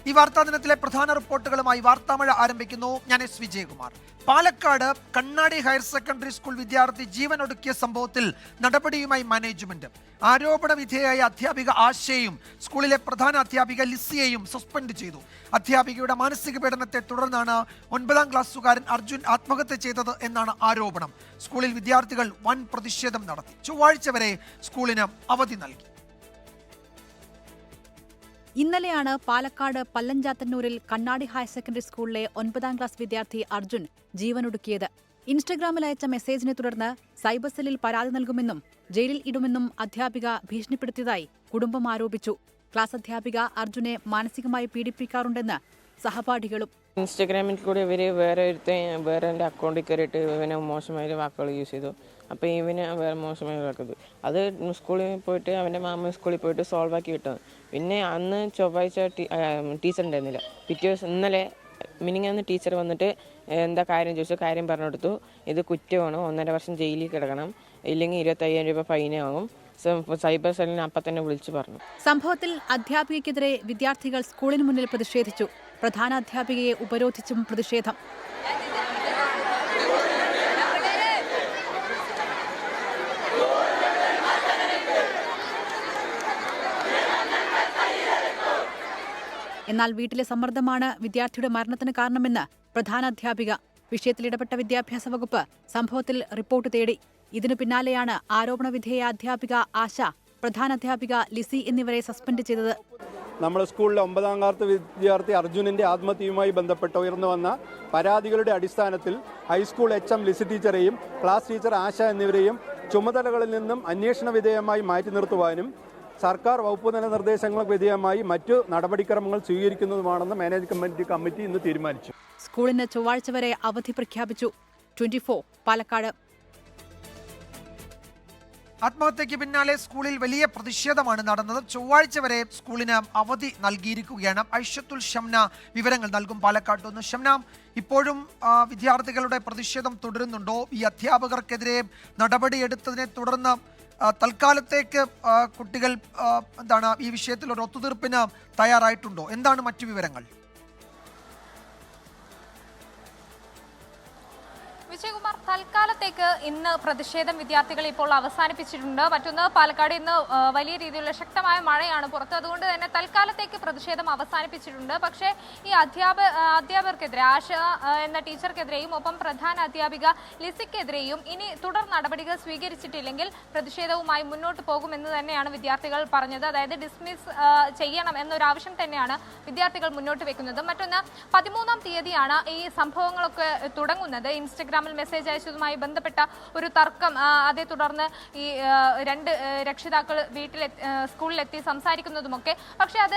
ഈ വാർത്താ ദിനത്തിലെ പ്രധാന റിപ്പോർട്ടുകളുമായി വാർത്താമഴ ആരംഭിക്കുന്നു. ഞാൻ എസ് വിജയകുമാർ. പാലക്കാട് കണ്ണാടി ഹയർ സെക്കൻഡറി സ്കൂൾ വിദ്യാർത്ഥി ജീവനൊടുക്കിയ സംഭവത്തിൽ നടപടിയുമായി മാനേജ്മെന്റ്. ആരോപണ വിധേയായ അധ്യാപിക ആശയെയും സ്കൂളിലെ പ്രധാന അധ്യാപിക ലിസിയെയും സസ്പെൻഡ് ചെയ്തു. അധ്യാപികയുടെ മാനസിക പീഡനത്തെ തുടർന്നാണ് 9ാം ക്ലാസ്സുകാരൻ അർജുൻ ആത്മഹത്യ ചെയ്തത് എന്നാണ് ആരോപണം. സ്കൂളിൽ വിദ്യാർത്ഥികൾ വൻ പ്രതിഷേധം നടത്തി. ചൊവ്വാഴ്ച വരെ സ്കൂളിന് അവധി നൽകി. ഇന്നലെയാണ് പാലക്കാട് പല്ലഞ്ചാത്തന്നൂരിൽ കണ്ണാടി ഹയർ സെക്കൻഡറി സ്കൂളിലെ 9ാം ക്ലാസ് വിദ്യാർത്ഥി അർജുൻ ജീവനൊടുക്കിയത്. ഇൻസ്റ്റഗ്രാമിൽ അയച്ച മെസ്സേജിനെ തുടർന്ന് സൈബർ സെല്ലിൽ പരാതി നൽകുമെന്നും ജയിലിൽ ഇടുമെന്നും അധ്യാപിക ഭീഷണിപ്പെടുത്തിയതായി കുടുംബം ആരോപിച്ചു. ക്ലാസ് അധ്യാപിക അർജുനെ മാനസികമായി പീഡിപ്പിക്കാറുണ്ടെന്ന് സഹപാഠികളും. ഇൻസ്റ്റഗ്രാമിൽ കൂടി ഇവർ വേറെ എൻ്റെ അക്കൗണ്ടിൽ കയറിയിട്ട് ഇവനെ മോശമായ വാക്കുകൾ യൂസ് ചെയ്തു. അപ്പോൾ ഇവന് വേറെ മോശമായ വാക്കത് അത് സ്കൂളിൽ പോയിട്ട് അവൻ്റെ മാമ സ്കൂളിൽ പോയിട്ട് സോൾവ് ആക്കി വിട്ടത്. പിന്നെ അന്ന് ചൊവ്വാഴ്ച ടീച്ചർ ഉണ്ടായിരുന്നില്ല. പിറ്റേ ദിവസം ഇന്നലെ മിനിങ്ങാന്ന് ടീച്ചർ വന്നിട്ട് എന്താ കാര്യം ചോദിച്ചു. കാര്യം പറഞ്ഞു കൊടുത്തു. ഇത് കുറ്റമാണ്, 1.5 വർഷം ജയിലിൽ കിടക്കണം, ഇല്ലെങ്കിൽ 25,000 രൂപ ഫൈനാകും. സൈബർ സെല്ലിനെ അപ്പം തന്നെ വിളിച്ചു പറഞ്ഞു. സംഭവത്തിൽ അധ്യാപികയ്ക്കെതിരെ വിദ്യാർത്ഥികൾ സ്കൂളിന് മുന്നിൽ പ്രതിഷേധിച്ചു. പ്രധാന അധ്യാപികയെ ഉപരോധിച്ചും പ്രതിഷേധം. എന്നാൽ വീട്ടിലെ സമ്മർദ്ദമാണ് വിദ്യാർത്ഥിയുടെ മരണത്തിന് കാരണമെന്ന് പ്രധാന അധ്യാപിക. വിഷയത്തിൽ ഇടപെട്ട വിദ്യാഭ്യാസ വകുപ്പ് സംഭവത്തിൽ റിപ്പോർട്ട് തേടി. ഇതിനു പിന്നാലെയാണ് ആരോപണ വിധേയ അധ്യാപിക ആശ, പ്രധാനാധ്യാപിക ലിസി എന്നിവരെ സസ്പെൻഡ് ചെയ്തത്. നമ്മുടെ സ്കൂളിലെ 9ാം ക്ലാസ് വിദ്യാർത്ഥി അർജുനന്റെ ആത്മഹത്യയുമായി ബന്ധപ്പെട്ട് ഉയർന്നു വന്ന പരാതികളുടെ അടിസ്ഥാനത്തിൽ ഹൈസ്കൂൾ HM ലിസി ടീച്ചറെയും ക്ലാസ് ടീച്ചർ ആശ എന്നിവരെയും ചുമതലകളിൽ നിന്നും അന്വേഷണ വിധേയമായി മാറ്റി നിർത്തുവാനും സർക്കാർ വകുപ്പ് തല നിർദ്ദേശങ്ങൾക്ക് വിധേയമായി മറ്റു നടപടിക്രമങ്ങൾ സ്വീകരിക്കുന്നതുമാണെന്ന് മാനേജ്മെന്റ് കമ്മിറ്റി ഇന്ന് തീരുമാനിച്ചു. സ്കൂളിന് ചൊവ്വാഴ്ച വരെ അവധി പ്രഖ്യാപിച്ചു. 24 പാലക്കാട്. ആത്മഹത്യയ്ക്ക് പിന്നാലെ സ്കൂളിൽ വലിയ പ്രതിഷേധമാണ് നടന്നത്. ചൊവ്വാഴ്ച വരെ സ്കൂളിന് അവധി നൽകിയിരിക്കുകയാണ്. ഐഷത്തുൽ ഷംന വിവരങ്ങൾ നൽകും പാലക്കാട്ട് നിന്ന്. ഷംന, ഇപ്പോഴും വിദ്യാർത്ഥികളുടെ പ്രതിഷേധം തുടരുന്നുണ്ടോ? ഈ അധ്യാപകർക്കെതിരെ നടപടിയെടുത്തതിനെ തുടർന്ന് തൽക്കാലത്തേക്ക് കുട്ടികൾ ഈ വിഷയത്തിൽ ഒരു ഒത്തുതീർപ്പിന് തയ്യാറായിട്ടുണ്ടോ? എന്താണ് മറ്റു വിവരങ്ങൾ? വിജയകുമാർ, തൽക്കാലത്തേക്ക് ഇന്ന് പ്രതിഷേധം വിദ്യാർത്ഥികൾ ഇപ്പോൾ അവസാനിപ്പിച്ചിട്ടുണ്ട്. മറ്റൊന്ന്, പാലക്കാട് ഇന്ന് വലിയ രീതിയിലുള്ള ശക്തമായ മഴയാണ് പുറത്ത്. അതുകൊണ്ട് തന്നെ തൽക്കാലത്തേക്ക് പ്രതിഷേധം അവസാനിപ്പിച്ചിട്ടുണ്ട്. പക്ഷേ ഈ അധ്യാപകർക്കെതിരെ, ആശ എന്ന ടീച്ചർക്കെതിരെയും ഒപ്പം പ്രധാന അധ്യാപിക ലിസിക്കെതിരെയും ഇനി തുടർ നടപടികൾ സ്വീകരിച്ചിട്ടില്ലെങ്കിൽ പ്രതിഷേധവുമായി മുന്നോട്ട് പോകുമെന്ന് തന്നെയാണ് വിദ്യാർത്ഥികൾ പറഞ്ഞത്. അതായത് ഡിസ്മിസ് ചെയ്യണം എന്നൊരാവശ്യം തന്നെയാണ് വിദ്യാർത്ഥികൾ മുന്നോട്ട് വെക്കുന്നത്. മറ്റൊന്ന്, 13ാം തീയതിയാണ് ഈ സംഭവങ്ങളൊക്കെ തുടങ്ങുന്നത്. ഇൻസ്റ്റഗ്രാമിൽ മെസ്സേജ് അയച്ചതുമായി ബന്ധപ്പെട്ട ഒരു തർക്കം, അതേ തുടർന്ന് ഈ 2 രക്ഷിതാക്കൾ സ്കൂളിലെത്തി സംസാരിക്കുന്നതുമൊക്കെ. പക്ഷെ അത്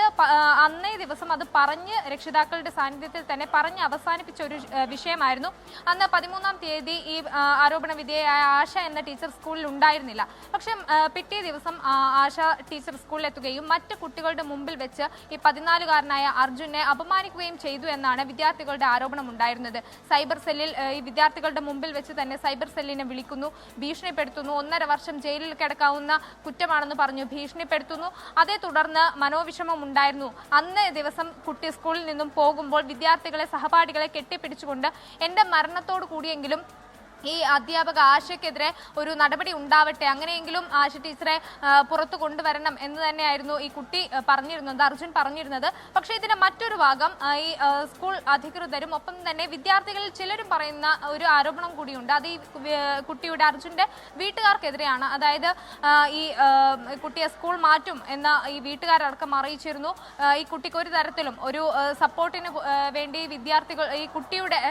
അന്നേ ദിവസം അത് പറഞ്ഞ് രക്ഷിതാക്കളുടെ സാന്നിധ്യത്തിൽ തന്നെ പറഞ്ഞ് അവസാനിപ്പിച്ച ഒരു വിഷയമായിരുന്നു. അന്ന് 13ാം തീയതി ഈ ആരോപണ വിധേയയായ ആശ എന്ന ടീച്ചർ സ്കൂളിൽ ഉണ്ടായിരുന്നില്ല. പക്ഷെ പിറ്റേ ദിവസം ആശ ടീച്ചർ സ്കൂളിലെത്തുകയും മറ്റ് കുട്ടികളുടെ മുമ്പിൽ വെച്ച് ഈ 14-കാരനായ അർജുനെ അപമാനിക്കുകയും ചെയ്തു എന്നാണ് വിദ്യാർത്ഥികളുടെ ആരോപണം ഉണ്ടായിരുന്നത്. സൈബർ സെല്ലിൽ ഈ വിദ്യാർത്ഥികളുടെ മുമ്പിൽ വെച്ച് തന്നെ സൈബർ സെല്ലിനെ വിളിക്കുന്നു, ഭീഷണിപ്പെടുത്തുന്നു. 1.5 വർഷം ജയിലിൽ കിടക്കാവുന്ന കുറ്റമാണെന്ന് പറഞ്ഞു ഭീഷണിപ്പെടുത്തുന്നു. അതേ തുടർന്ന് മനോവിഷമം ഉണ്ടായിരുന്നു. അന്നേ ദിവസം കുട്ടി സ്കൂളിൽ നിന്നും പോകുമ്പോൾ വിദ്യാർത്ഥികളെ, സഹപാഠികളെ കെട്ടിപ്പിടിച്ചുകൊണ്ട് എന്റെ മരണത്തോടു കൂടിയെങ്കിലും ഈ അധ്യാപക ആശയ്ക്കെതിരെ ഒരു നടപടി ഉണ്ടാവട്ടെ, അങ്ങനെയെങ്കിലും ആശ ടീച്ചറെ പുറത്തു കൊണ്ടുവരണം എന്ന് തന്നെയായിരുന്നു ഈ കുട്ടി പറഞ്ഞിരുന്നത്, അർജുൻ പറഞ്ഞിരുന്നത്. പക്ഷേ ഇതിന്റെ മറ്റൊരു ഭാഗം ഈ സ്കൂൾ അധികൃതരും ഒപ്പം തന്നെ വിദ്യാർത്ഥികളിൽ ചിലരും പറയുന്ന ഒരു ആരോപണം കൂടിയുണ്ട്. അത് ഈ കുട്ടിയുടെ, അർജുന്റെ വീട്ടുകാർക്കെതിരെയാണ്. അതായത് ഈ കുട്ടിയെ സ്കൂൾ മാറ്റും എന്ന ഈ വീട്ടുകാരടക്കം അറിയിച്ചിരുന്നു. ഈ കുട്ടിക്ക് ഒരു തരത്തിലും ഒരു സപ്പോർട്ടിന് വേണ്ടി വിദ്യാർത്ഥികൾ, ഈ കുട്ടിയുടെ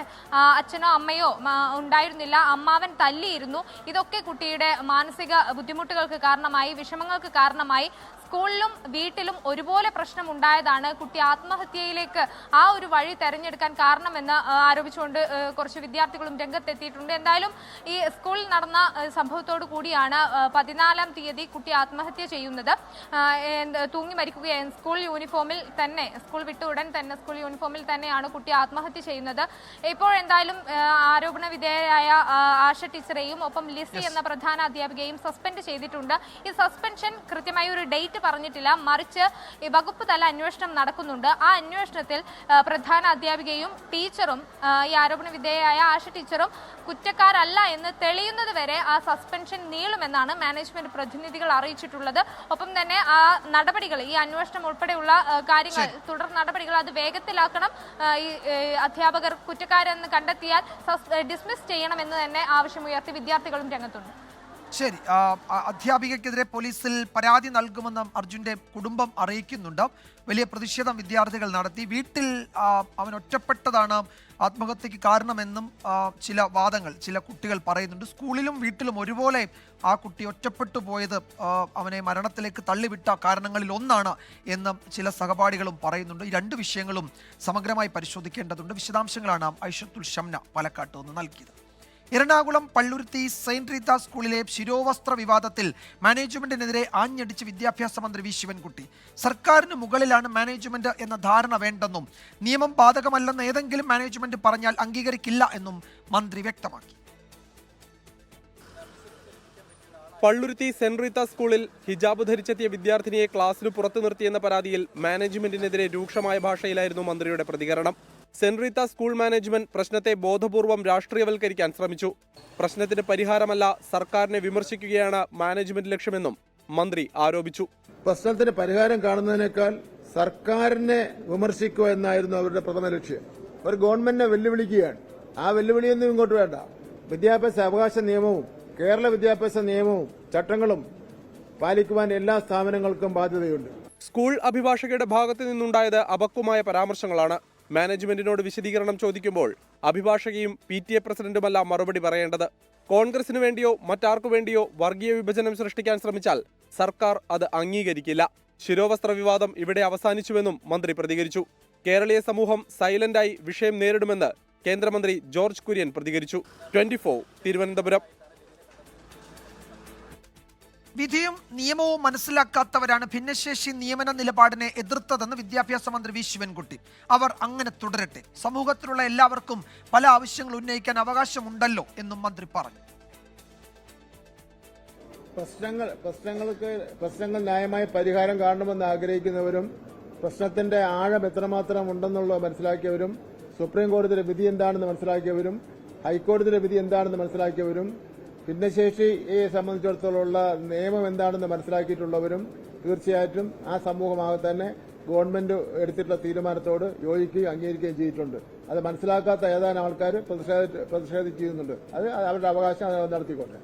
അച്ഛനോ അമ്മയോ ഉണ്ടായിരുന്നില്ല. അമ്മാവൻ തല്ലിയിരുന്നു. ഇതൊക്കെ കുട്ടിയുടെ മാനസിക ബുദ്ധിമുട്ടുകൾക്ക് കാരണമായി, വിഷമങ്ങൾക്ക് കാരണമായി. സ്കൂളിലും വീട്ടിലും ഒരുപോലെ പ്രശ്നം ഉണ്ടായതാണ് കുട്ടി ആത്മഹത്യയിലേക്ക് ആ ഒരു വഴി തെരഞ്ഞെടുക്കാൻ കാരണമെന്ന് ആരോപിച്ചുകൊണ്ട് കുറച്ച് വിദ്യാർത്ഥികളും രംഗത്തെത്തിയിട്ടുണ്ട്. എന്തായാലും ഈ സ്കൂളിൽ നടന്ന സംഭവത്തോടു കൂടിയാണ് 14ാം തീയതി കുട്ടി ആത്മഹത്യ ചെയ്യുന്നത്. തൂങ്ങി മരിക്കുകയായിരുന്നു. സ്കൂൾ യൂണിഫോമിൽ തന്നെ, സ്കൂൾ വിട്ട ഉടൻ തന്നെ സ്കൂൾ യൂണിഫോമിൽ തന്നെയാണ് കുട്ടി ആത്മഹത്യ ചെയ്യുന്നത്. ഇപ്പോൾ എന്തായാലും ആരോപണ വിധേയരായ ആശ ടീച്ചറെയും ഒപ്പം ലിസി എന്ന പ്രധാന അധ്യാപികയും സസ്പെൻഡ് ചെയ്തിട്ടുണ്ട്. ഈ സസ്പെൻഷൻ കൃത്യമായ ഒരു ഡേറ്റ് തെറ്റ് പറഞ്ഞിട്ടില്ല, മറിച്ച് ഈ വകുപ്പ് തല അന്വേഷണം നടക്കുന്നുണ്ട്. ആ അന്വേഷണത്തിൽ പ്രധാന അധ്യാപികയും ടീച്ചറും ഈ ആരോപണ വിധേയയായ ആശ ടീച്ചറും കുറ്റക്കാരല്ല എന്ന് തെളിയുന്നത് വരെ ആ സസ്പെൻഷൻ നീളുമെന്നാണ് മാനേജ്മെന്റ് പ്രതിനിധികൾ അറിയിച്ചിട്ടുള്ളത്. ഒപ്പം തന്നെ ആ നടപടികൾ, ഈ അന്വേഷണം ഉൾപ്പെടെയുള്ള കാര്യങ്ങൾ, തുടർ നടപടികൾ അത് വേഗത്തിലാക്കണം. ഈ അധ്യാപകർ കുറ്റക്കാരെന്ന് കണ്ടെത്തിയാൽ ഡിസ്മിസ് ചെയ്യണമെന്ന് തന്നെ ആവശ്യമുയർത്തി വിദ്യാർത്ഥികളും രംഗത്തുണ്ട്. ശരി, അധ്യാപികയ്ക്കെതിരെ പോലീസിൽ പരാതി നൽകുമെന്ന് അർജുന്റെ കുടുംബം അറിയിക്കുന്നുണ്ട്. വലിയ പ്രതിഷേധം വിദ്യാർത്ഥികൾ നടത്തി. വീട്ടിൽ അവൻ ഒറ്റപ്പെട്ടതാണ് ആത്മഹത്യക്ക് കാരണമെന്നും ചില വാദങ്ങൾ ചില കുട്ടികൾ പറയുന്നുണ്ട്. സ്കൂളിലും വീട്ടിലും ഒരുപോലെ ആ കുട്ടി ഒറ്റപ്പെട്ടു പോയത് അവനെ മരണത്തിലേക്ക് തള്ളിവിട്ട കാരണങ്ങളിൽ ഒന്നാണ് എന്നും ചില സഹപാഠികളും പറയുന്നുണ്ട്. ഈ രണ്ട് വിഷയങ്ങളും സമഗ്രമായി പരിശോധിക്കേണ്ടതുണ്ട്. വിശദാംശങ്ങളാണ് ഐഷത്തുൽ ഷംന പാലക്കാട്ട് നിന്ന് നൽകിയത്. എറണാകുളം പള്ളുരുത്തി സെയിന്റ് റീത്ത സ്കൂളിലെ ശിരോവസ്ത്ര വിവാദത്തിൽ മാനേജ്മെന്റിനെതിരെ ആഞ്ഞടിച്ച് വിദ്യാഭ്യാസ മന്ത്രി വി ശിവൻകുട്ടി. സർക്കാരിന് മുകളിലാണ് മാനേജ്മെന്റ് എന്ന ധാരണ വേണ്ടെന്നും നിയമം ബാധകമല്ലെന്ന് ഏതെങ്കിലും മാനേജ്മെന്റ് പറഞ്ഞാൽ അംഗീകരിക്കില്ല എന്നും മന്ത്രി വ്യക്തമാക്കി. പള്ളുരുത്തി സെന്റ് റീത്ത സ്കൂളിൽ ഹിജാബ് ധരിച്ചെത്തിയ വിദ്യാർത്ഥിനിയെ ക്ലാസ്സിന് പുറത്തു നിർത്തിയെന്ന പരാതിയിൽ മാനേജ്മെന്റിനെതിരെ രൂക്ഷമായ ഭാഷയിലായിരുന്നു മന്ത്രിയുടെ പ്രതികരണം. സെന്റ് റീത്ത സ്കൂൾ മാനേജ്മെന്റ് പ്രശ്നത്തെ ബോധപൂർവം രാഷ്ട്രീയവൽക്കരിക്കാൻ ശ്രമിച്ചു. പ്രശ്നത്തിന് പരിഹാരമല്ല, സർക്കാരിനെ വിമർശിക്കുകയാണ് മാനേജ്മെന്റ് ലക്ഷ്യമെന്നും മന്ത്രി ആരോപിച്ചു. പ്രശ്നത്തിന് പരിഹാരം കാണുന്നതിനേക്കാൾ സർക്കാരിനെ വിമർശിക്കുക എന്നായിരുന്നു അവരുടെ പ്രഥമ ലക്ഷ്യം. ഒരു ഗവൺമെന്റിനെ വെല്ലുവിളിക്കുകയാണ്. ആ വെല്ലുവിളിയൊന്നും ഇങ്ങോട്ട് വേണ്ട. വിദ്യാഭ്യാസ അവകാശ നിയമവും കേരള വിദ്യാഭ്യാസ നിയമവും ചട്ടങ്ങളും പാലിക്കുവാൻ എല്ലാ സ്ഥാപനങ്ങൾക്കും ബാധ്യതയുണ്ട്. സ്കൂൾ അഭിഭാഷകയുടെ ഭാഗത്തു നിന്നുണ്ടായത് അപക്വമായ പരാമർശങ്ങളാണ്. മാനേജ്മെന്റിനോട് വിശദീകരണം ചോദിക്കുമ്പോൾ അഭിഭാഷകയും PTA പ്രസിഡന്റുമല്ല മറുപടി പറയേണ്ടത്. കോൺഗ്രസിനു വേണ്ടിയോ മറ്റാർക്കു വേണ്ടിയോ വർഗീയ വിഭജനം സൃഷ്ടിക്കാൻ ശ്രമിച്ചാൽ സർക്കാർ അത് അംഗീകരിക്കില്ല. ശിരോവസ്ത്ര വിവാദം ഇവിടെ അവസാനിച്ചുവെന്നും മന്ത്രി പ്രതികരിച്ചു. കേരളീയ സമൂഹം സൈലന്റായി വിഷയം നേരിടുമെന്ന് കേന്ദ്രമന്ത്രി ജോർജ് കുര്യൻ പ്രതികരിച്ചു. 24 തിരുവനന്തപുരം. വിധിയും നിയമവും മനസ്സിലാക്കാത്തവരാണ് ഭിന്നശേഷി നിയമന നിലപാടിനെ എതിർത്തതെന്ന് വിദ്യാഭ്യാസ മന്ത്രി വി ശിവൻകുട്ടി. അവർ അങ്ങനെ തുടരട്ടെ. സമൂഹത്തിലുള്ള എല്ലാവർക്കും പല ആവശ്യങ്ങൾ ഉന്നയിക്കാൻ അവകാശമുണ്ടല്ലോ എന്നും മന്ത്രി പറഞ്ഞു. പ്രശ്നങ്ങൾ ന്യായമായ പരിഹാരം കാണണമെന്ന് ആഗ്രഹിക്കുന്നവരും പ്രശ്നത്തിന്റെ ആഴം എത്രമാത്രം ഉണ്ടെന്നുള്ളത് മനസ്സിലാക്കിയവരും സുപ്രീം കോടതിയുടെ വിധി എന്താണെന്ന് മനസ്സിലാക്കിയവരും ഹൈക്കോടതിയുടെ വിധി എന്താണെന്ന് മനസ്സിലാക്കിയവരും ഭിന്നശേഷിയെ സംബന്ധിച്ചിടത്തോളമുള്ള നിയമം എന്താണെന്ന് മനസ്സിലാക്കിയിട്ടുള്ളവരും തീർച്ചയായിട്ടും ആ സമൂഹമാകെ തന്നെ ഗവൺമെന്റ് എടുത്തിട്ടുള്ള തീരുമാനത്തോട് യോജിക്കുകയും അംഗീകരിക്കുകയും ചെയ്തിട്ടുണ്ട്. അത് മനസ്സിലാക്കാത്ത ഏതാനും ആൾക്കാർ പ്രതിഷേധിക്കുന്നുണ്ട്. അത് അവരുടെ അവകാശം നടത്തിക്കോട്ടെ.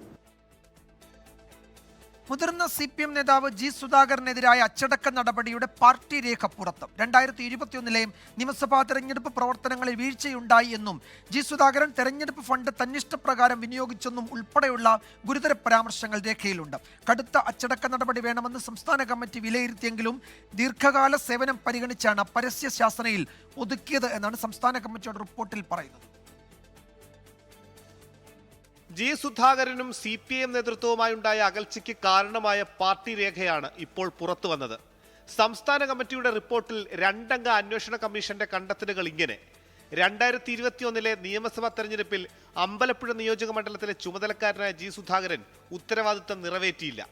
മുതിർന്ന CPM നേതാവ് ജി സുധാകരനെതിരായ അച്ചടക്ക നടപടിയുടെ പാർട്ടി രേഖ പുറത്ത്. 2021 നിയമസഭാ തെരഞ്ഞെടുപ്പ് പ്രവർത്തനങ്ങളിൽ വീഴ്ചയുണ്ടായി എന്നും ജി സുധാകരൻ തെരഞ്ഞെടുപ്പ് ഫണ്ട് തന്നിഷ്ടപ്രകാരം വിനിയോഗിച്ചെന്നും ഉൾപ്പെടെയുള്ള ഗുരുതര പരാമർശങ്ങൾ രേഖയിലുണ്ട്. കടുത്ത അച്ചടക്ക നടപടി വേണമെന്ന് സംസ്ഥാന കമ്മിറ്റി വിലയിരുത്തിയെങ്കിലും ദീർഘകാല സേവനം പരിഗണിച്ചാണ് പരസ്യ ശാസനയിൽ ഒതുക്കിയത് എന്നാണ് സംസ്ഥാന കമ്മിറ്റിയുടെ റിപ്പോർട്ടിൽ പറയുന്നത്. ജി സുധാകരനും CPM നേതൃത്വവുമായുണ്ടായ അകൽച്ചയ്ക്ക് കാരണമായ പാർട്ടി രേഖയാണ് ഇപ്പോൾ പുറത്തു വന്നത്. സംസ്ഥാന കമ്മിറ്റിയുടെ റിപ്പോർട്ടിൽ 2 അംഗ അന്വേഷണ കമ്മീഷന്റെ കണ്ടെത്തലുകൾ ഇങ്ങനെ: 2021 നിയമസഭാ തെരഞ്ഞെടുപ്പിൽ അമ്പലപ്പുഴ നിയോജക മണ്ഡലത്തിലെ ചുമതലക്കാരനായ ജി സുധാകരൻ ഉത്തരവാദിത്തം നിറവേറ്റിയില്ല.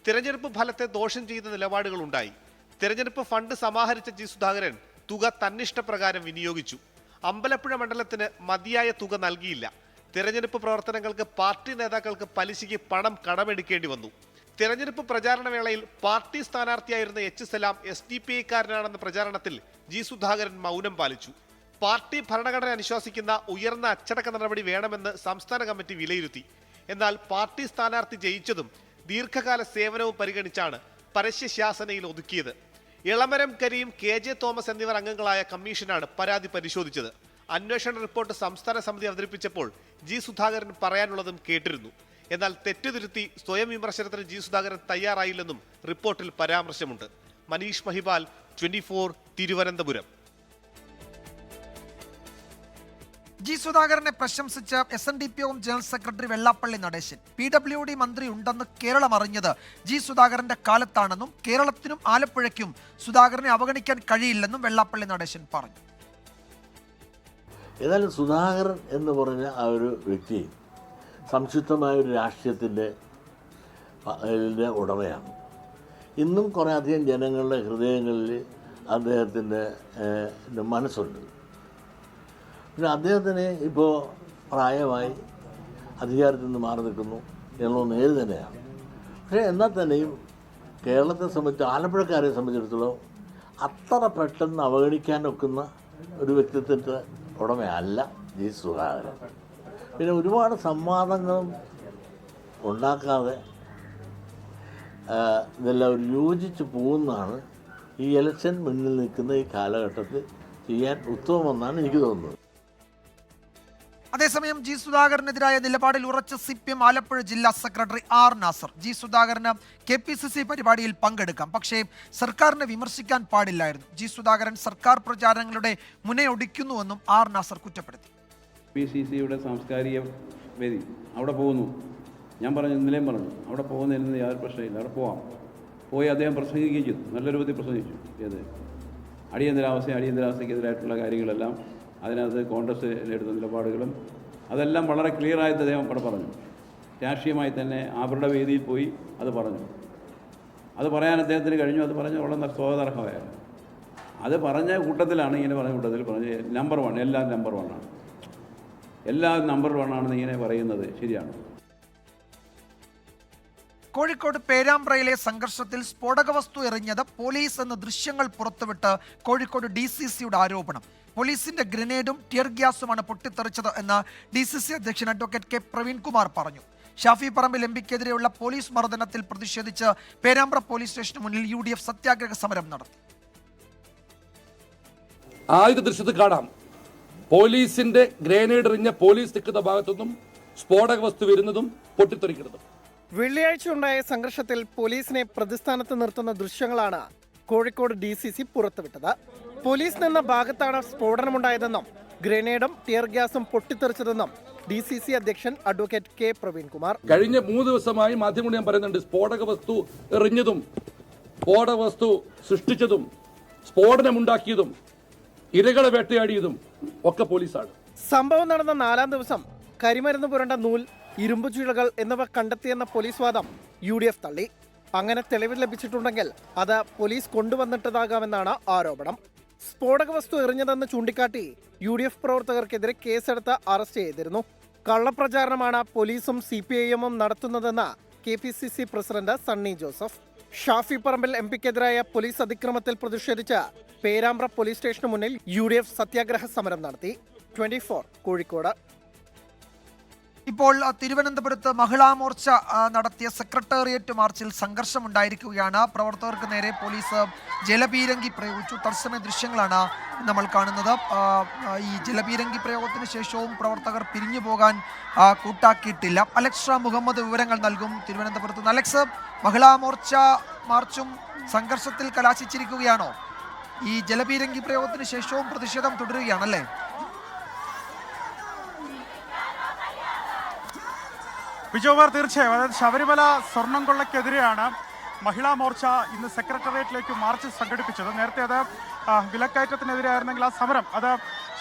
തിരഞ്ഞെടുപ്പ് ഫലത്തെ ദോഷം ചെയ്ത നിലപാടുകളുണ്ടായി. തിരഞ്ഞെടുപ്പ് ഫണ്ട് സമാഹരിച്ച ജി സുധാകരൻ തുക തന്നിഷ്ടപ്രകാരം വിനിയോഗിച്ചു. അമ്പലപ്പുഴ മണ്ഡലത്തിന് മതിയായ തുക നൽകിയില്ല. തെരഞ്ഞെടുപ്പ് പ്രവർത്തനങ്ങൾക്ക് പാർട്ടി നേതാക്കൾക്ക് പലിശയ്ക്ക് പണം കടമെടുക്കേണ്ടി വന്നു. തെരഞ്ഞെടുപ്പ് പ്രചാരണ വേളയിൽ പാർട്ടി സ്ഥാനാർത്ഥിയായിരുന്ന H. സലാം SDPI-കാരനാണെന്ന പ്രചാരണത്തിൽ ജി സുധാകരൻ മൗനം പാലിച്ചു. പാർട്ടി ഭരണഘടന അനുശാസിക്കുന്ന ഉയർന്ന അച്ചടക്ക നടപടി വേണമെന്ന് സംസ്ഥാന കമ്മിറ്റി വിലയിരുത്തി. എന്നാൽ പാർട്ടി സ്ഥാനാർത്ഥി ജയിച്ചതും ദീർഘകാല സേവനവും പരിഗണിച്ചാണ് പരസ്യശാസനയിൽ ഒതുക്കിയത്. ഇളമരം കരീം, KJ തോമസ് എന്നിവർ അംഗങ്ങളായ കമ്മീഷനാണ് പരാതി പരിശോധിച്ചത്. അന്വേഷണ റിപ്പോർട്ട് സംസ്ഥാന സമിതി അവതരിപ്പിച്ചപ്പോൾ ജി സുധാകരൻ പറയാനുള്ളതും കേട്ടിരുന്നു. എന്നാൽ തെറ്റുതിരുത്തി സ്വയം വിമർശനത്തിന് ജി സുധാകരൻ തയ്യാറായില്ലെന്നും റിപ്പോർട്ടിൽ പരാമർശമുണ്ട്. മനീഷ് മഹിപാൽ, 24 തിരുവനന്തപുരം. ജി സുധാകരനെ പ്രശംസിച്ച് SNDP general secretary Vellappally Natesan. PWD മന്ത്രി ഉണ്ടെന്ന് കേരളം അറിഞ്ഞത് ജി സുധാകരന്റെ കാലത്താണെന്നും കേരളത്തിനും ആലപ്പുഴയ്ക്കും സുധാകരനെ അവഗണിക്കാൻ കഴിയില്ലെന്നും വെള്ളാപ്പള്ളി നടേശൻ പറഞ്ഞു. ഏതായാലും സുധാകരൻ എന്ന് പറഞ്ഞ ആ ഒരു വ്യക്തി സംശുദ്ധമായ ഒരു രാഷ്ട്രീയത്തിൻ്റെ ഉടമയാണ്. ഇന്നും കുറേ അധികം ജനങ്ങളുടെ ഹൃദയങ്ങളിൽ അദ്ദേഹത്തിൻ്റെ മനസ്സുണ്ട്. പിന്നെ അദ്ദേഹത്തിന് ഇപ്പോൾ പ്രായമായി അധികാരത്തിൽ നിന്ന് മാറി നിൽക്കുന്നു എന്നുള്ള നേര് തന്നെയാണ്. പക്ഷേ എന്നാൽ തന്നെയും കേരളത്തെ സംബന്ധിച്ച് ആലപ്പുഴക്കാരെ സംബന്ധിച്ചിടത്തോളം അത്ര പെട്ടെന്ന് അവഗണിക്കാനൊക്കുന്ന ഒരു വ്യക്തിത്വത്തിൻ്റെ ഉടമയല്ല ജി സുധാകരൻ. പിന്നെ ഒരുപാട് സംവാദങ്ങളും ഉണ്ടാക്കാതെ ഇതെല്ലാം ഒരു യോജിച്ച് പോകുന്നതാണ് ഈ ഇലക്ഷൻ മുന്നിൽ നിൽക്കുന്ന ഈ കാലഘട്ടത്തിൽ ചെയ്യാൻ ഉത്തമമെന്നാണ് എനിക്ക് തോന്നുന്നത്. അതേസമയം ജി സുധാകരനെതിരായ നിലപാടിൽ ഉറച്ച CPM ആലപ്പുഴ ജില്ലാ സെക്രട്ടറി ആർ നാസർ. ജി സുധാകരന് KPCC പരിപാടിയിൽ പങ്കെടുക്കാം, പക്ഷേ സർക്കാരിനെ വിമർശിക്കാൻ പാടില്ലായിരുന്നു. ജി സുധാകരൻ സർക്കാർ പ്രചാരണങ്ങളുടെ മുനയൊടിക്കുന്നുവെന്നും ആർ നാസർ കുറ്റപ്പെടുത്തി. PCCയുടെ സാംസ്കാരിക വേദി അവിടെ പോകുന്നു. ഞാൻ പറഞ്ഞു, ഇന്നലെയും പറഞ്ഞു, അവിടെ പോകുന്നതിന് യാതൊരു പ്രശ്നമില്ല, അവിടെ പോവാം. പോയി അദ്ദേഹം പ്രസംഗിക്കുകയും ചെയ്തു, നല്ല രൂപത്തിൽ പ്രസംഗിച്ചു. ഏത് അടിയന്തരാവസ്ഥയ്ക്കെതിരായിട്ടുള്ള കാര്യങ്ങളെല്ലാം, അതിനകത്ത് കോൺഗ്രസ് എടുത്ത നിലപാടുകളും അതെല്ലാം വളരെ ക്ലിയറായിട്ട് അദ്ദേഹം അവിടെ പറഞ്ഞു. രാഷ്ട്രീയമായി തന്നെ അവരുടെ വേദിയിൽ പോയി അത് പറഞ്ഞു. അത് പറയാൻ അദ്ദേഹത്തിന് കഴിഞ്ഞു. അത് പറഞ്ഞ് വളരെ സ്വാഗതാർഹമായിരുന്നു. അത് പറഞ്ഞ കൂട്ടത്തിലാണ്, ഇങ്ങനെ പറഞ്ഞ കൂട്ടത്തിൽ പറഞ്ഞ് നമ്പർ 1, എല്ലാം നമ്പർ 1 ആണ്, എല്ലാം നമ്പർ 1 ആണെന്ന് ഇങ്ങനെ പറയുന്നത് ശരിയാണ്. കോഴിക്കോട് പേരാമ്പ്രയിലെ സംഘർഷത്തിൽ സ്ഫോടക വസ്തു എറിഞ്ഞത് പോലീസ് എന്ന ദൃശ്യങ്ങൾ പുറത്തുവിട്ട് കോഴിക്കോട് DCCയുടെ ആരോപണം. പോലീസിന്റെ ഗ്രനേഡും ടിയർ ഗ്യാസുമാണ് പൊട്ടിത്തെറിച്ചത് എന്ന് DCC അധ്യക്ഷൻ അഡ്വക്കേറ്റ് K പ്രവീൺകുമാർ പറഞ്ഞു. ഷാഫി പറമ്പിൽ MPക്കെതിരെയുള്ള പോലീസ് മർദ്ദനത്തിൽ പ്രതിഷേധിച്ച് പേരാമ്പ്ര പോലീസ് സ്റ്റേഷന് മുന്നിൽ UDF സത്യാഗ്രഹ സമരം നടത്തി. ആദ്യത്തെ ദൃശ്യത്തിൽ കാണാം, പോലീസിന്റെ ഗ്രനേഡ് എറിഞ്ഞ പോലീസ് നിൽക്കുന്ന ഭാഗത്തുനിന്നും സ്ഫോടക വസ്തു വരുന്നതും പൊട്ടിത്തെറിക്കുന്നതും. വെള്ളിയാഴ്ച ഉണ്ടായ സംഘർഷത്തിൽ പോലീസിനെ പ്രതിസ്ഥാനത്ത് നിർത്തുന്ന ദൃശ്യങ്ങളാണ് കോഴിക്കോട് DCC പുറത്തുവിട്ടത്. പോലീസ് നിന്ന ഭാഗത്താണ് സ്ഫോടനമുണ്ടായതെന്നും ഗ്രനേഡും ടിയർ ഗ്യാസും പൊട്ടിത്തെറിച്ചതെന്നും DCC അധ്യക്ഷൻ അഡ്വക്കേറ്റ് K പ്രവീൺകുമാർ. കഴിഞ്ഞ 3 ദിവസമായി മാധ്യമങ്ങൾ ഞാൻ പറയുന്നുണ്ട്, സ്ഫോടക വസ്തു എറിഞ്ഞതും സ്ഫോടക വസ്തു സൃഷ്ടിച്ചതും സ്ഫോടനമുണ്ടാക്കിയതും ഇരകളെ വേട്ടയാടിയതും ഒക്കെ പോലീസാണ്. സംഭവം നടന്ന 4-ാം ദിവസം കരിമരുന്ന് പുരണ്ട നൂൽ, ഇരുമ്പ് ചുഴകൾ എന്നിവ കണ്ടെത്തിയെന്ന പോലീസ് വാദം UDF തള്ളി. അങ്ങനെ തെളിവ് ലഭിച്ചിട്ടുണ്ടെങ്കിൽ അത് പോലീസ് കൊണ്ടുവന്നിട്ടതാകാമെന്നാണ് ആരോപണം. സ്ഫോടക വസ്തു എറിഞ്ഞതെന്ന് ചൂണ്ടിക്കാട്ടി UDF പ്രവർത്തകർക്കെതിരെ കേസെടുത്ത് അറസ്റ്റ് ചെയ്തിരുന്നു. കള്ളപ്രചാരണമാണ് പോലീസും CPIM-ഉം നടത്തുന്നതെന്ന് KPCC പ്രസിഡന്റ് സണ്ണി ജോസഫ്. ഷാഫി പറമ്പിൽ MPക്കെതിരായ പോലീസ് അതിക്രമത്തിൽ പ്രതിഷേധിച്ച് പേരാമ്പ്ര പോലീസ് സ്റ്റേഷന് മുന്നിൽ UDF സത്യാഗ്രഹ സമരം നടത്തി. 24 കോഴിക്കോട്. ഇപ്പോൾ തിരുവനന്തപുരത്ത് മഹിളാ മോർച്ച നടത്തിയ സെക്രട്ടേറിയറ്റ് മാർച്ചിൽ സംഘർഷമുണ്ടായിരിക്കുകയാണ്. പ്രവർത്തകർക്ക് നേരെ പോലീസ് ജലപീരങ്കി പ്രയോഗിച്ചു. തത്സമയ ദൃശ്യങ്ങളാണ് നമ്മൾ കാണുന്നത്. ഈ ജലപീരങ്കി പ്രയോഗത്തിന് ശേഷവും പ്രവർത്തകർ പിരിഞ്ഞു പോകാൻ കൂട്ടാക്കിയിട്ടില്ല. അലക്സ് മുഹമ്മദ് വിവരങ്ങൾ നൽകും തിരുവനന്തപുരത്ത് നിന്ന്. അലക്സ്, മഹിളാ മോർച്ച മാർച്ചും സംഘർഷത്തിൽ കലാശിച്ചിരിക്കുകയാണോ? ഈ ജലപീരങ്കി പ്രയോഗത്തിന് ശേഷവും പ്രതിഷേധം തുടരുകയാണല്ലേ? വിജയകുമാർ, തീർച്ചയായും. അതായത് ശബരിമല സ്വർണം കൊള്ളയ്ക്കെതിരെയാണ് മഹിളാ മോർച്ച ഇന്ന് സെക്രട്ടേറിയറ്റിലേക്ക് മാർച്ച് സംഘടിപ്പിച്ചത്. നേരത്തെ അത് വിലക്കയറ്റത്തിനെതിരെയായിരുന്നെങ്കിൽ ആ സമരം അത്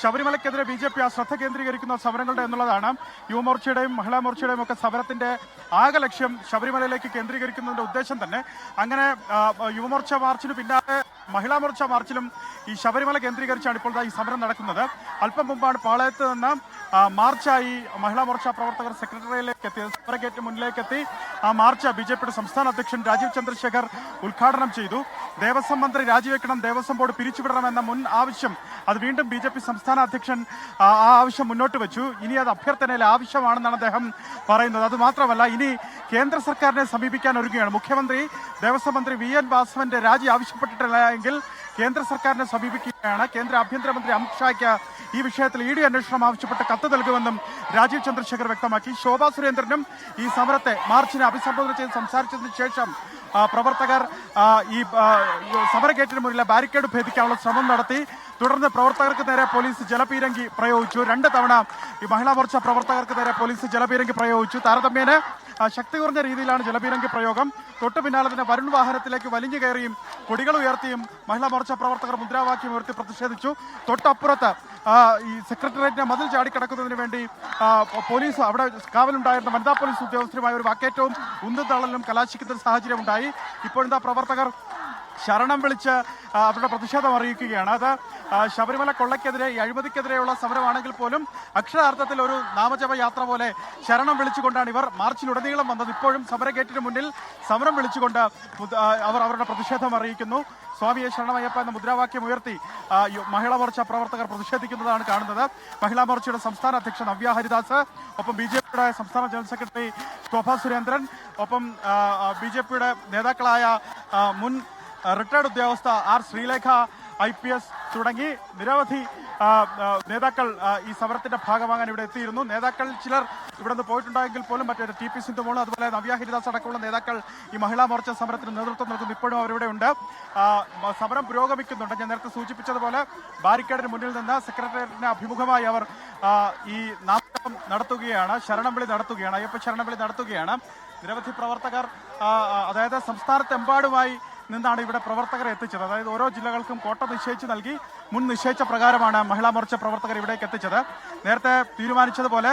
ശബരിമലയ്ക്കെതിരെ BJP ആ ശ്രദ്ധ കേന്ദ്രീകരിക്കുന്ന സമരങ്ങളുടെ എന്നുള്ളതാണ്. യുവമോർച്ചയുടെയും മഹിളാ മോർച്ചയുടെയും ഒക്കെ സമരത്തിന്റെ ആകെ ലക്ഷ്യം ശബരിമലയിലേക്ക് കേന്ദ്രീകരിക്കുന്നതിന്റെ ഉദ്ദേശം തന്നെ. അങ്ങനെ യുവമോർച്ച മാർച്ചിന് പിന്നാലെ മഹിളാ മോർച്ച മാർച്ചിലും ഈ ശബരിമല കേന്ദ്രീകരിച്ചാണ് ഇപ്പോൾ ഈ സമരം നടക്കുന്നത്. അല്പം മുമ്പാണ് പാളയത്ത് നിന്ന് മാർച്ചായി മഹിളാ മോർച്ച പ്രവർത്തകർ സെക്രട്ടറിയിലേക്ക് എത്തി, സെക്രട്ടേറിയറ്റ് മുന്നിലേക്ക് എത്തി. ആ മാർച്ച് BJPയുടെ സംസ്ഥാന അധ്യക്ഷൻ രാജീവ് ചന്ദ്രശേഖർ ഉദ്ഘാടനം ചെയ്തു. ദേവസ്വം മന്ത്രി രാജിവെക്കണം, ദേവസ്വം ബോർഡ് പിരിച്ചുവിടണമെന്ന മുൻ ആവശ്യം അത് വീണ്ടും BJP സംസ്ഥാന അധ്യക്ഷൻ ആ ആവശ്യം മുന്നോട്ട് വെച്ചു. ഇനി അത് അഭ്യർത്ഥനയിലെ ആവശ്യമാണെന്നാണ് അദ്ദേഹം പറയുന്നത്. അതുമാത്രമല്ല, ഇനി കേന്ദ്ര സർക്കാരിനെ സമീപിക്കാൻ ഒരുങ്ങുകയാണ്. മുഖ്യമന്ത്രി ദേവസ്വം മന്ത്രി VN വാസവന്റെ രാജി ആവശ്യപ്പെട്ടിട്ടില്ല എങ്കിൽ കേന്ദ്ര സർക്കാരിനെ സമീപിക്കുകയാണ്. കേന്ദ്ര ആഭ്യന്തരമന്ത്രി അമിത്ഷായ്ക്ക് ഈ വിഷയത്തിൽ ED അന്വേഷണം ആവശ്യപ്പെട്ട് കത്ത് നൽകുമെന്നും രാജീവ് ചന്ദ്രശേഖർ വ്യക്തമാക്കി. ശോഭാ സുരേന്ദ്രനും ഈ സമരത്തെ മാർച്ചിനെ അഭിസംബോധന ചെയ്ത് സംസാരിച്ചതിന് ശേഷം പ്രവർത്തകർ ഈ സമരഗേറ്റിന് മുന്നിലെ ബാരിക്കേഡ് ഭേദിക്കാനുള്ള ശ്രമം നടത്തി. തുടർന്ന് പ്രവർത്തകർക്ക് നേരെ പോലീസ് ജലപീരങ്കി പ്രയോഗിച്ചു. 2 തവണ ഈ മഹിളാ മോർച്ച പ്രവർത്തകർക്ക് നേരെ പോലീസ് ജലപീരങ്കി പ്രയോഗിച്ചു. താരതമ്യേന ശക്തി കുറഞ്ഞ രീതിയിലാണ് ജലപീരങ്കി പ്രയോഗം. തൊട്ടു പിന്നാലെ തന്നെ വരുൺ വാഹനത്തിലേക്ക് വലിഞ്ഞു കയറിയും കൊടികൾ ഉയർത്തിയും മഹിളാ മോർച്ച പ്രവർത്തകർ മുദ്രാവാക്യം ഉയർത്തി പ്രതിഷേധിച്ചു. തൊട്ടപ്പുറത്ത് ഈ സെക്രട്ടേറിയറ്റിനെ മതിൽ ചാടിക്കടക്കുന്നതിന് വേണ്ടി പോലീസ് അവിടെ കാവലുണ്ടായിരുന്ന വനിതാ പോലീസ് ഉദ്യോഗസ്ഥരുമായ ഒരു വാക്കേറ്റവും ഉന്തും തള്ളലും കലാശിക്കുന്ന സാഹചര്യം ഉണ്ടായി. ഇപ്പോഴത്തെ പ്രവർത്തകർ ശരണം വിളിച്ച് അവരുടെ പ്രതിഷേധം അറിയിക്കുകയാണ്. അത് ശബരിമല കൊള്ളയ്ക്കെതിരെ, ഈ അഴിമതിക്കെതിരെയുള്ള സമരമാണെങ്കിൽ പോലും അക്ഷരാർത്ഥത്തിൽ ഒരു നാമജപ യാത്ര പോലെ ശരണം വിളിച്ചുകൊണ്ടാണ് ഇവർ മാർച്ചിലുടനീളം വന്നത്. ഇപ്പോഴും സമരഗേറ്റിന് മുന്നിൽ സമരം വിളിച്ചുകൊണ്ട് അവർ അവരുടെ പ്രതിഷേധം അറിയിക്കുന്നു. സ്വാമിയെ ശരണമയ്യപ്പ എന്ന മുദ്രാവാക്യം ഉയർത്തി മഹിളാ മോർച്ച പ്രവർത്തകർ പ്രതിഷേധിക്കുന്നതാണ് കാണുന്നത്. മഹിളാ മോർച്ചയുടെ സംസ്ഥാന അധ്യക്ഷ നവ്യ ഹരിദാസ്, ഒപ്പം BJPയുടെ സംസ്ഥാന ജനറൽ സെക്രട്ടറി ശോഭാ സുരേന്ദ്രൻ, ഒപ്പം BJPയുടെ നേതാക്കളായ മുൻ റിട്ടയർഡ് ഉദ്യോഗസ്ഥ R ശ്രീലേഖ IPS തുടങ്ങി നിരവധി നേതാക്കൾ ഈ സമരത്തിന്റെ ഭാഗമാകാൻ ഇവിടെ എത്തിയിരുന്നു. നേതാക്കൾ ചിലർ ഇവിടെ നിന്ന് പോയിട്ടുണ്ടായെങ്കിൽ പോലും മറ്റേ TP സിന്ധുമോൾ, അതുപോലെ നവ്യ ഹരിദാസ് അടക്കമുള്ള നേതാക്കൾ ഈ മഹിളാ മോർച്ച സമരത്തിന് നേതൃത്വം നൽകുന്നു. ഇപ്പോഴും അവരിവിടെ ഉണ്ട്. സമരം പുരോഗമിക്കുന്നുണ്ട്. ഞാൻ നേരത്തെ സൂചിപ്പിച്ചതുപോലെ ബാരിക്കേഡിന് മുന്നിൽ നിന്ന് സെക്രട്ടേറിയറ്റിന് അഭിമുഖമായി അവർ ഈ നാമജപം നടത്തുകയാണ്, ശരണംവിളി നടത്തുകയാണ്, അയ്യപ്പ ശരണംവിളി നടത്തുകയാണ്. നിരവധി പ്രവർത്തകർ, അതായത് സംസ്ഥാനത്തെമ്പാടുമായി നിന്നാണ് ഇവിടെ പ്രവർത്തകരെ എത്തിച്ചത്. അതായത് ഓരോ ജില്ലകൾക്കും കോട്ട നിശ്ചയിച്ച് നൽകി മുൻ നിശ്ചയിച്ച പ്രകാരമാണ് മഹിളാ മോർച്ച പ്രവർത്തകർ ഇവിടേക്ക് എത്തിച്ചത്. നേരത്തെ തീരുമാനിച്ചതുപോലെ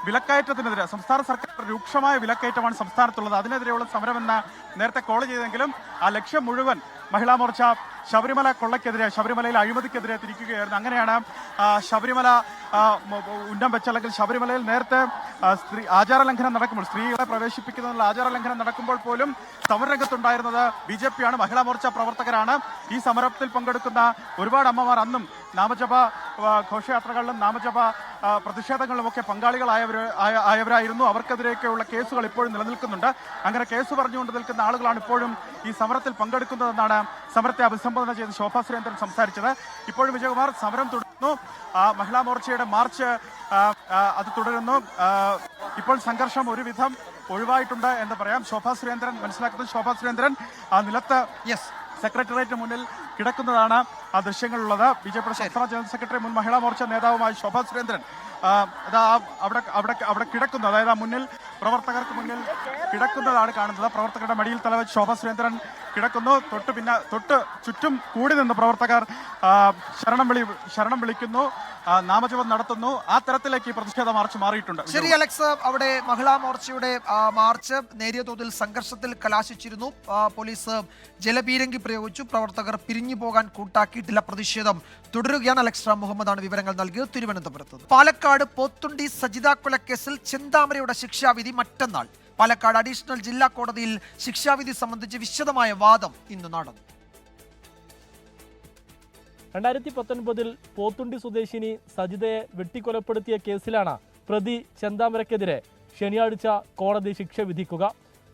വിലക്കയറ്റത്തിനെതിരെ സംസ്ഥാന സർക്കാർ രൂക്ഷമായ വിലക്കയറ്റമാണ് സംസ്ഥാനത്തുള്ളത്. അതിനെതിരെയുള്ള സമരമെന്ന് നേരത്തെ കോൾ ചെയ്തെങ്കിലും ആ ലക്ഷ്യം മുഴുവൻ മഹിളാ മോർച്ച ശബരിമല കൊള്ളയ്ക്കെതിരെ, ശബരിമലയിൽ അഴിമതിക്കെതിരെ തിരിക്കുകയായിരുന്നു. അങ്ങനെയാണ് ശബരിമല ഉന്നം വെച്ച, അല്ലെങ്കിൽ ശബരിമലയിൽ നേരത്തെ സ്ത്രീ ആചാരലംഘനം നടക്കുമ്പോൾ, സ്ത്രീകളെ പ്രവേശിപ്പിക്കുന്നതിനുള്ള ആചാരലംഘനം നടക്കുമ്പോൾ പോലും സമരരംഗത്തുണ്ടായിരുന്നത് BJP ആണ്, മഹിളാ മോർച്ച പ്രവർത്തകരാണ്. ഈ സമരത്തിൽ പങ്കെടുക്കുന്ന ഒരുപാട് അമ്മമാർ അന്നും നാമജപ ഘോഷയാത്രകളിലും നാമജപ പ്രതിഷേധങ്ങളിലുമൊക്കെ പങ്കാളികളായവരായിരുന്നു. അവർക്കെതിരെയൊക്കെയുള്ള കേസുകൾ ഇപ്പോഴും നിലനിൽക്കുന്നുണ്ട്. അങ്ങനെ കേസ് പറഞ്ഞുകൊണ്ട് നിൽക്കുന്ന ആളുകളാണ് ഇപ്പോഴും ഈ സമരത്തിൽ പങ്കെടുക്കുന്നതെന്നാണ് സമരത്തെ അഭിസംബോധന ചെയ്ത് ശോഭാ സുരേന്ദ്രൻ സംസാരിച്ചത്. ഇപ്പോഴും വിജയകുമാർ, സമരം തുടരുന്നു. മഹിളാ മോർച്ചയുടെ മാർച്ച് അത് തുടരുന്നു. ഇപ്പോൾ സംഘർഷം ഒരുവിധം ഒഴിവായിട്ടുണ്ട് എന്ന് പറയാം. ശോഭാ സുരേന്ദ്രൻ മനസ്സിലാക്കുന്നത്, ശോഭാ സുരേന്ദ്രൻ നിലത്ത് സെക്രട്ടേറിയറ്റിന് മുന്നിൽ കിടക്കുന്നതാണ് ആ ദൃശ്യങ്ങളുള്ളത്. BJPയുടെ സംസ്ഥാന ജനറൽ സെക്രട്ടറി, മുൻ മഹിളാ മോർച്ച നേതാവുമായ ശോഭാ സുരേന്ദ്രൻ അവിടെ കിടക്കുന്നു. അതായത് മുന്നിൽ, പ്രവർത്തകർക്ക് മുന്നിൽ കിടക്കുന്നതാണ് കാണുന്നത്. പ്രവർത്തകരുടെ മടിയിൽ തലവെച്ച് ശോഭാ സുരേന്ദ്രൻ കിടക്കുന്നു. തൊട്ട് ചുറ്റും കൂടി നിന്ന് പ്രവർത്തകർ ശരണം വിളിക്കുന്നു, നാമജപം നടത്തുന്നു. ആ തരത്തിലേക്ക് ഈ പ്രതിഷേധ മാർച്ച് മാറിയിട്ടുണ്ട്. ശരി അലക്സ്, അവിടെ മഹിളാ മോർച്ചയുടെ മാർച്ച് നേരിയ തോതിൽ സംഘർഷത്തിൽ കലാശിച്ചിരുന്നു. പോലീസ് ജലപീരങ്കി പ്രയോഗിച്ചു. പ്രവർത്തകർ പിരിഞ്ഞു പോകാൻ കൂട്ടാക്കിയിട്ടില്ല. പ്രതിഷേധം തുടരുകയാണ്. അലക്സ് റാം മുഹമ്മദാണ് വിവരങ്ങൾ നൽകിയത് തിരുവനന്തപുരത്ത്. പാലക്കാട് പോത്തുണ്ടി സജിത കൊലക്കേസിൽ ചെന്താമരയുടെ ശിക്ഷാവിധി മറ്റന്നാൾ. പാലക്കാട് അഡീഷണൽ ജില്ലാ കോടതിയിൽ ശിക്ഷാവിധി സംബന്ധിച്ച് വിശദമായ വാദം ഇന്ന് നടന്നു. 2019 പോത്തുണ്ടി സ്വദേശിനി സജിതയെ വെട്ടിക്കൊലപ്പെടുത്തിയ കേസിലാണ് പ്രതി ചെന്താമരയ്ക്കെതിരെ ശനിയാഴ്ച കോടതി ശിക്ഷ വിധിക്കുക.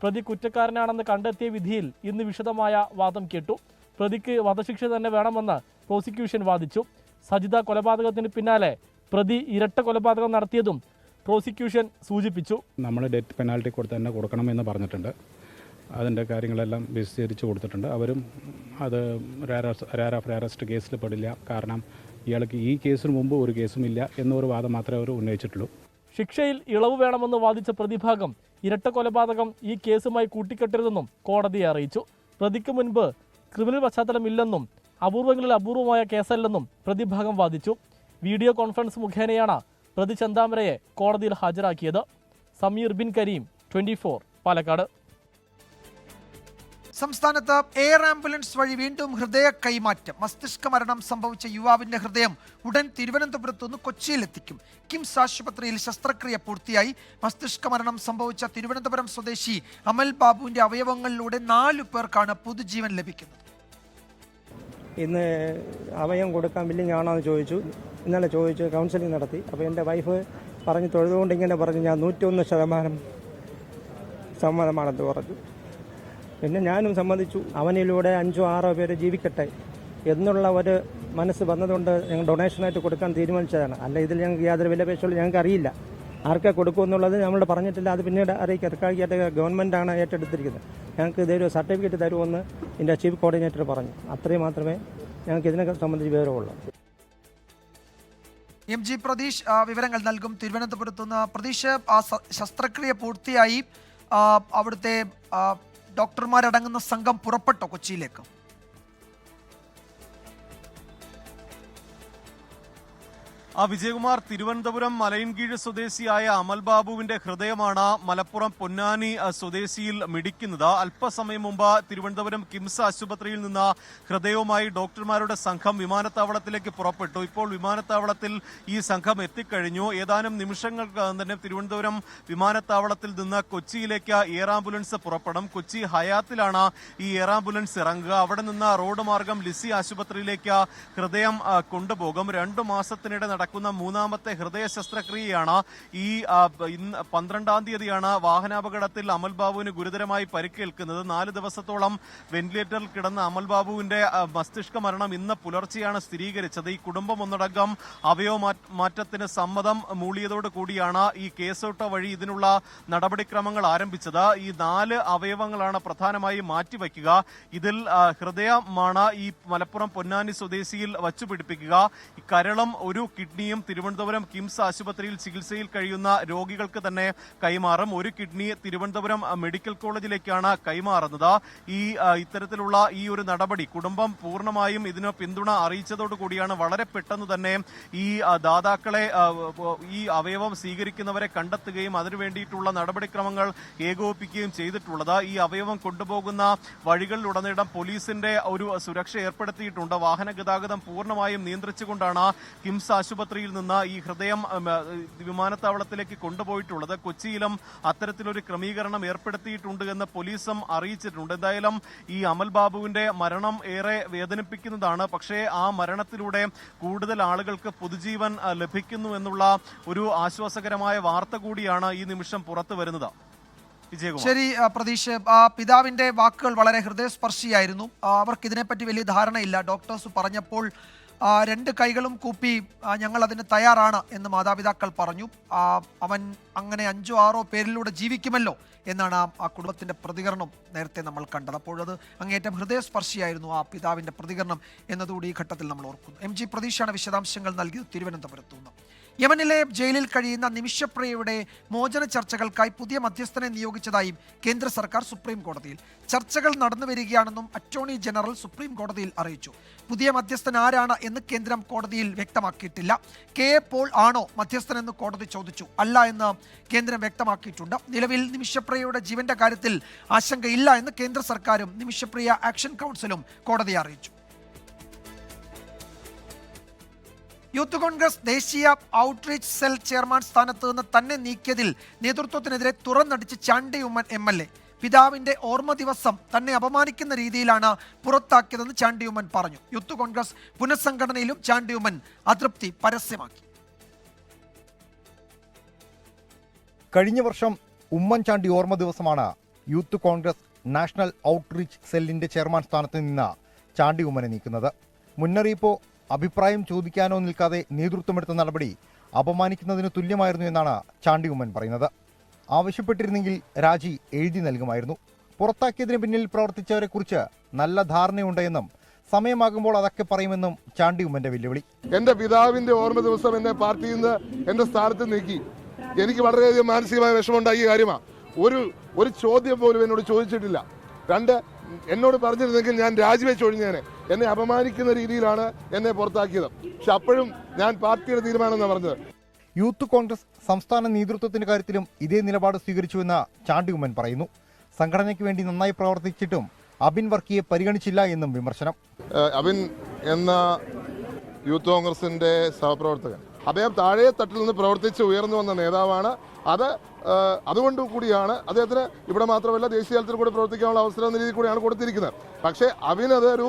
പ്രതി കുറ്റക്കാരനാണെന്ന് കണ്ടെത്തിയ വിധിയിൽ ഇന്ന് വിശദമായ വാദം കേട്ടു. പ്രതിക്ക് വധശിക്ഷ തന്നെ വേണമെന്ന് പ്രോസിക്യൂഷൻ വാദിച്ചു. സജിത കൊലപാതകത്തിന് പിന്നാലെ പ്രതി ഇരട്ട കൊലപാതകം നടത്തിയതും പ്രോസിക്യൂഷൻ സൂചിപ്പിച്ചു. നമ്മൾ ഡെത്ത് പെനാൽറ്റി തന്നെ കൊടുക്കണമെന്ന് പറഞ്ഞിട്ടുണ്ട്. അതിൻ്റെ കാര്യങ്ങളെല്ലാം വിശദീകരിച്ച് കൊടുത്തിട്ടുണ്ട്. അവരും അത് റെയർ ഓഫ് അറസ്റ്റ് കേസിൽ പെടില്ല, കാരണം ഇയാൾക്ക് ഈ കേസിന് മുമ്പ് ഒരു കേസും ഇല്ല എന്നൊരു വാദം മാത്രമേ അവർ ഉന്നയിച്ചിട്ടുള്ളൂ. ശിക്ഷയിൽ ഇളവ് വേണമെന്ന് വാദിച്ച പ്രതിഭാഗം ഇരട്ട കൊലപാതകം ഈ കേസുമായി കൂട്ടിക്കെട്ടരുതെന്നും കോടതിയെ അറിയിച്ചു. പ്രതിക്ക് മുൻപ് ക്രിമിനൽ പശ്ചാത്തലമില്ലെന്നും അപൂർവങ്ങളിൽ അപൂർവമായ കേസല്ലെന്നും പ്രതിഭാഗം വാദിച്ചു. വീഡിയോ കോൺഫറൻസ് മുഖേനയാണ് പ്രതി ചെന്താമരയെ കോടതിയിൽ ഹാജരാക്കിയത്. സമീർ ബിൻ കരീം, 24 പാലക്കാട്. സംസ്ഥാനത്ത് എയർ ആംബുലൻസ് വഴി വീണ്ടും ഹൃദയ കൈമാറ്റം. മസ്തിഷ്ക മരണം സംഭവിച്ച യുവാവിന്റെ ഹൃദയം ഉടൻ തിരുവനന്തപുരത്ത് നിന്ന് കൊച്ചിയിലെത്തിക്കും. കിംസ് ആശുപത്രിയിൽ ശസ്ത്രക്രിയ പൂർത്തിയായി. മസ്തിഷ്ക മരണം സംഭവിച്ച തിരുവനന്തപുരം സ്വദേശി അമൽ ബാബുവിന്റെ അവയവങ്ങളിലൂടെ 4 പേർക്കാണ് പുതുജീവൻ ലഭിക്കുന്നത്. ഇന്ന് അവയവം കൊടുക്കാൻ ബില്ലിങ്ങാണോന്ന് ചോദിച്ചു. ഇന്നലെ ചോദിച്ചു, കൗൺസിലിംഗ് നടത്തി. അപ്പോൾ എൻ്റെ വൈഫ് പറഞ്ഞ് തൊഴുതുകൊണ്ട് ഇങ്ങനെ പറഞ്ഞു, ഞാൻ 101% സമ്മതമാണെന്ന് പറഞ്ഞു. പിന്നെ ഞാനും സമ്മതിച്ചു. അവനിലൂടെ 5-6 പേര് ജീവിക്കട്ടെ എന്നുള്ള ഒരു മനസ്സ് വന്നതുകൊണ്ട് ഞങ്ങൾ ഡൊണേഷനായിട്ട് കൊടുക്കാൻ തീരുമാനിച്ചതാണ്. അല്ല, ഇതിൽ ഞങ്ങൾക്ക് യാതൊരു വിലപേശലും ഞങ്ങൾക്ക് അറിയില്ല. ആർക്കാ കൊടുക്കുമെന്നുള്ളത് നമ്മൾ പറഞ്ഞിട്ടില്ല. അത് പിന്നീട് അറിയിക്കുക. തൽക്കാലമായിട്ട് ഗവൺമെൻറ്റാണ് ഏറ്റെടുത്തിരിക്കുന്നത്. ഞങ്ങൾക്ക് ഇതൊരു സർട്ടിഫിക്കറ്റ് തരുമെന്ന് ഇതിൻ്റെ ചീഫ് കോർഡിനേറ്റർ പറഞ്ഞു. അത്രയും മാത്രമേ ഞങ്ങൾക്ക് ഇതിനെ സംബന്ധിച്ച് വിവരമുള്ളൂ. MG പ്രതീഷ് വിവരങ്ങൾ നൽകും. തിരുവനന്തപുരത്ത് നിന്ന് പ്രതീഷ്, ശസ്ത്രക്രിയ പൂർത്തിയായി അവിടുത്തെ ഡോക്ടർമാരടങ്ങുന്ന സംഘം പുറപ്പെട്ടോ കൊച്ചിയിലേക്ക്? വിജയകുമാർ, തിരുവനന്തപുരം മലയൻകീഴ് സ്വദേശിയായ അമൽ ബാബുവിന്റെ ഹൃദയമാണ് മലപ്പുറം പൊന്നാനി സ്വദേശിയിൽ മിടിക്കുന്നത്. അല്പസമയം മുമ്പ് തിരുവനന്തപുരം കിംസ് ആശുപത്രിയിൽ നിന്ന് ഹൃദയവുമായി ഡോക്ടർമാരുടെ സംഘം വിമാനത്താവളത്തിലേക്ക് പുറപ്പെട്ടു. ഇപ്പോൾ വിമാനത്താവളത്തിൽ ഈ സംഘം എത്തിക്കഴിഞ്ഞു. ഏതാനും നിമിഷങ്ങൾക്ക് തന്നെ തിരുവനന്തപുരം വിമാനത്താവളത്തിൽ നിന്ന് കൊച്ചിയിലേക്ക് എയർ ആംബുലൻസ് പുറപ്പെടും. കൊച്ചി ഹയാത്തിലാണ് ഈ എയർ ആംബുലൻസ് ഇറങ്ങുക. അവിടെ നിന്ന് റോഡ് മാർഗം ലിസി ആശുപത്രിയിലേക്ക് ഹൃദയം കൊണ്ടുപോകും. 2 മാസത്തിനിടെ നടക്കുന്ന മൂന്നാമത്തെ ഹൃദയ ശസ്ത്രക്രിയയാണ്. ഈ 12-ാം തീയതിയാണ് വാഹനാപകടത്തിൽ അമൽ ബാബുവിന് ഗുരുതരമായി പരിക്കേൽക്കുന്നത്. 4 ദിവസത്തോളം വെന്റിലേറ്ററിൽ കിടന്ന അമൽ ബാബുവിന്റെ മസ്തിഷ്ക മരണം ഇന്ന് പുലർച്ചെയാണ് സ്ഥിരീകരിച്ചത്. ഈ കുടുംബം ഒന്നടങ്കം അവയവ മാറ്റത്തിന് സമ്മതം മൂളിയതോടു കൂടിയാണ് ഈ കേസോട്ട വഴി ഇതിനുള്ള നടപടിക്രമങ്ങൾ ആരംഭിച്ചത്. ഈ 4 അവയവങ്ങളാണ് പ്രധാനമായും മാറ്റിവെക്കുക. ഇതിൽ ഹൃദയമാണ് ഈ മലപ്പുറം പൊന്നാനി സ്വദേശിയിൽ വച്ചുപിടിപ്പിക്കുക. ഈ കരളും ഒരു കിഡ്നിയും തിരുവനന്തപുരം കിംസ് ആശുപത്രിയിൽ ചികിത്സയിൽ കഴിയുന്ന രോഗികൾക്ക് തന്നെ കൈമാറും. ഒരു കിഡ്നി തിരുവനന്തപുരം മെഡിക്കൽ കോളേജിലേക്കാണ് കൈമാറുന്നത്. ഇത്തരത്തിലുള്ള ഈ ഒരു നടപടി കുടുംബം പൂർണ്ണമായും ഇതിന് പിന്തുണ അറിയിച്ചതോടുകൂടിയാണ് വളരെ പെട്ടെന്ന് തന്നെ ഈ ദാതാക്കളെ, ഈ അവയവം സ്വീകരിക്കുന്നവരെ കണ്ടെത്തുകയും അതിനു വേണ്ടിയിട്ടുള്ള നടപടിക്രമങ്ങൾ ഏകോപിപ്പിക്കുകയും ചെയ്തിട്ടുള്ളത്. ഈ അവയവം കൊണ്ടുപോകുന്ന വഴികളിലുടനീളം പോലീസിന്റെ ഒരു സുരക്ഷ ഏർപ്പെടുത്തിയിട്ടുണ്ട്. വാഹന ഗതാഗതം പൂർണ്ണമായും നിയന്ത്രിച്ചുകൊണ്ടാണ് കിംസ് ആശുപത്രിയിൽ നിന്ന് ഈ ഹൃദയം വിമാനത്താവളത്തിലേക്ക് കൊണ്ടുപോയിട്ടുള്ളത്. കൊച്ചിയിലും അത്തരത്തിലൊരു ക്രമീകരണം ഏർപ്പെടുത്തിയിട്ടുണ്ട് എന്ന് പോലീസും അറിയിച്ചിട്ടുണ്ട്. എന്തായാലും ഈ അമൽ ബാബുവിന്റെ മരണം ഏറെ വേദനിപ്പിക്കുന്നതാണ്. പക്ഷേ ആ മരണത്തിലൂടെ കൂടുതൽ ആളുകൾക്ക് പൊതുജീവൻ ലഭിക്കുന്നു എന്നുള്ള ഒരു ആശ്വാസകരമായ വാർത്ത കൂടിയാണ് ഈ നിമിഷം പുറത്തു വരുന്നത്. ശരി പ്രതീഷ്, പിതാവിന്റെ വാക്കുകൾ വളരെ ഹൃദയസ്പർശിയായിരുന്നു. അവർക്ക് ഇതിനെപ്പറ്റി വലിയ ധാരണയില്ല. ഡോക്ടേഴ്സ് പറഞ്ഞപ്പോൾ 2 കൈകളും കൂപ്പി ഞങ്ങൾ അതിന് തയ്യാറാണ് എന്ന് മാതാപിതാക്കൾ പറഞ്ഞു. അവൻ അങ്ങനെ 5-6 പേരിലൂടെ ജീവിക്കുമല്ലോ എന്നാണ് ആ കുടുംബത്തിന്റെ പ്രതികരണം നേരത്തെ നമ്മൾ കണ്ടത്. അപ്പോഴത് അങ്ങേറ്റം ഹൃദയസ്പർശിയായിരുന്നു ആ പിതാവിന്റെ പ്രതികരണം എന്നതുകൂടി ഈ ഘട്ടത്തിൽ നമ്മൾ ഓർക്കുന്നു. MG പ്രതീഷാണ് വിശദാംശങ്ങൾ നൽകിയത് തിരുവനന്തപുരത്തു നിന്ന്. യമനിലെ ജയിലിൽ കഴിയുന്ന നിമിഷപ്രിയയുടെ മോചന ചർച്ചകൾക്കായി പുതിയ മധ്യസ്ഥനെ നിയോഗിച്ചതായും കേന്ദ്ര സർക്കാർ സുപ്രീം കോടതിയിൽ. ചർച്ചകൾ നടന്നു വരികയാണെന്നും അറ്റോർണി ജനറൽ സുപ്രീം കോടതിയിൽ അറിയിച്ചു. പുതിയ മധ്യസ്ഥൻ ആരാണ് എന്ന് കേന്ദ്രം കോടതിയിൽ വ്യക്തമാക്കിയിട്ടില്ല. കെ പോൾ ആണോ മധ്യസ്ഥനെന്ന് കോടതി ചോദിച്ചു. അല്ല എന്ന് കേന്ദ്രം വ്യക്തമാക്കിയിട്ടുണ്ട്. നിലവിൽ നിമിഷപ്രിയയുടെ ജീവന്റെ കാര്യത്തിൽ ആശങ്കയില്ല എന്ന് കേന്ദ്ര സർക്കാരും നിമിഷപ്രിയ ആക്ഷൻ കൗൺസിലും കോടതിയെ അറിയിച്ചു. യൂത്ത് കോൺഗ്രസ് ദേശീയ ഔട്ട്റീച്ച് സെൽ ചെയർമാൻ സ്ഥാനത്ത് നിന്ന് തന്നെ നീക്കിയതിൽ നേതൃത്വത്തിനെതിരെ തുറന്നടിച്ച് ചാണ്ടി ഉമ്മൻ MLA. പിതാവിന്റെ ഓർമ്മ ദിവസം തന്നെ അപമാനിക്കുന്ന രീതിയിലാണ് പുറത്താക്കിയതെന്ന് ചാണ്ടി ഉമ്മൻ പറഞ്ഞു. യൂത്ത് കോൺഗ്രസ് പുനഃസംഘടനയിലും ചാണ്ടി ഉമ്മൻ അതൃപ്തി പരസ്യമാക്കി. കഴിഞ്ഞ വർഷം ഉമ്മൻചാണ്ടി ഓർമ്മ ദിവസമാണ് യൂത്ത് കോൺഗ്രസ് നാഷണൽ ഔട്ട്റീച്ച് സെല്ലിന്റെ ചെയർമാൻ സ്ഥാനത്ത് നിന്ന് ചാണ്ടി ഉമ്മനെ നീക്കുന്നത്. മുന്നറിയിപ്പോ അഭിപ്രായം ചോദിക്കാനോ നിൽക്കാതെ നേതൃത്വമെടുത്ത നടപടി അപമാനിക്കുന്നതിന് തുല്യമായിരുന്നു എന്നാണ് ചാണ്ടി ഉമ്മൻ പറയുന്നത്. ആവശ്യപ്പെട്ടിരുന്നെങ്കിൽ രാജി എഴുതി നൽകുമായിരുന്നു. പുറത്താക്കിയതിന് പിന്നിൽ പ്രവർത്തിച്ചവരെക്കുറിച്ച് നല്ല ധാരണയുണ്ടെന്നും സമയമാകുമ്പോൾ അതൊക്കെ പറയുമെന്നും ചാണ്ടി ഉമ്മന്റെ വെല്ലുവിളി. എന്റെ പിതാവിന്റെ ഓർമ്മ ദിവസം എന്നെ പാർട്ടിയിൽ നിന്ന് എന്റെ സ്ഥാനത്ത് നീക്കി. എനിക്ക് വളരെയധികം മാനസികമായ വിഷമമുണ്ടാക്കിയ കാര്യമാണ്. ഒരു ചോദ്യം പോലും എന്നോട് ചോദിച്ചിട്ടില്ല. 2, എന്നോട് പറഞ്ഞിരുന്നെങ്കിൽ ഞാൻ രാജിവെച്ച് ഒഴിഞ്ഞേനെ. എന്നെ അപമാനിക്കുന്ന രീതിയിലാണ് എന്നെ പുറത്താക്കിയത്. പക്ഷെ അപ്പോഴും ഞാൻ പാർട്ടിയുടെ തീരുമാനമെന്നാണ് പറഞ്ഞത്. യൂത്ത് കോൺഗ്രസ് സംസ്ഥാന നേതൃത്വത്തിന്റെ കാര്യത്തിലും ഇതേ നിലപാട് സ്വീകരിച്ചുവെന്ന് ചാണ്ടി ഉമ്മൻ പറയുന്നു. സംഘടനയ്ക്ക് വേണ്ടി നന്നായി പ്രവർത്തിച്ചിട്ടും അബിൻ വർക്കിയെ പരിഗണിച്ചില്ല എന്നും വിമർശനം. അബിൻ എന്ന യൂത്ത് കോൺഗ്രസിന്റെ സഹപ്രവർത്തകൻ, അദ്ദേഹം താഴെ തട്ടിൽ നിന്ന് പ്രവർത്തിച്ച് ഉയർന്നു വന്ന നേതാവാണ്. അതുകൊണ്ട് കൂടിയാണ് അദ്ദേഹത്തിന് ഇവിടെ മാത്രമല്ല ദേശീയ തലത്തിൽ കൂടി പ്രവർത്തിക്കാനുള്ള അവസരം എന്ന രീതിയിൽ കൂടിയാണ് കൊടുത്തിരിക്കുന്നത്. പക്ഷേ അബിനതൊരു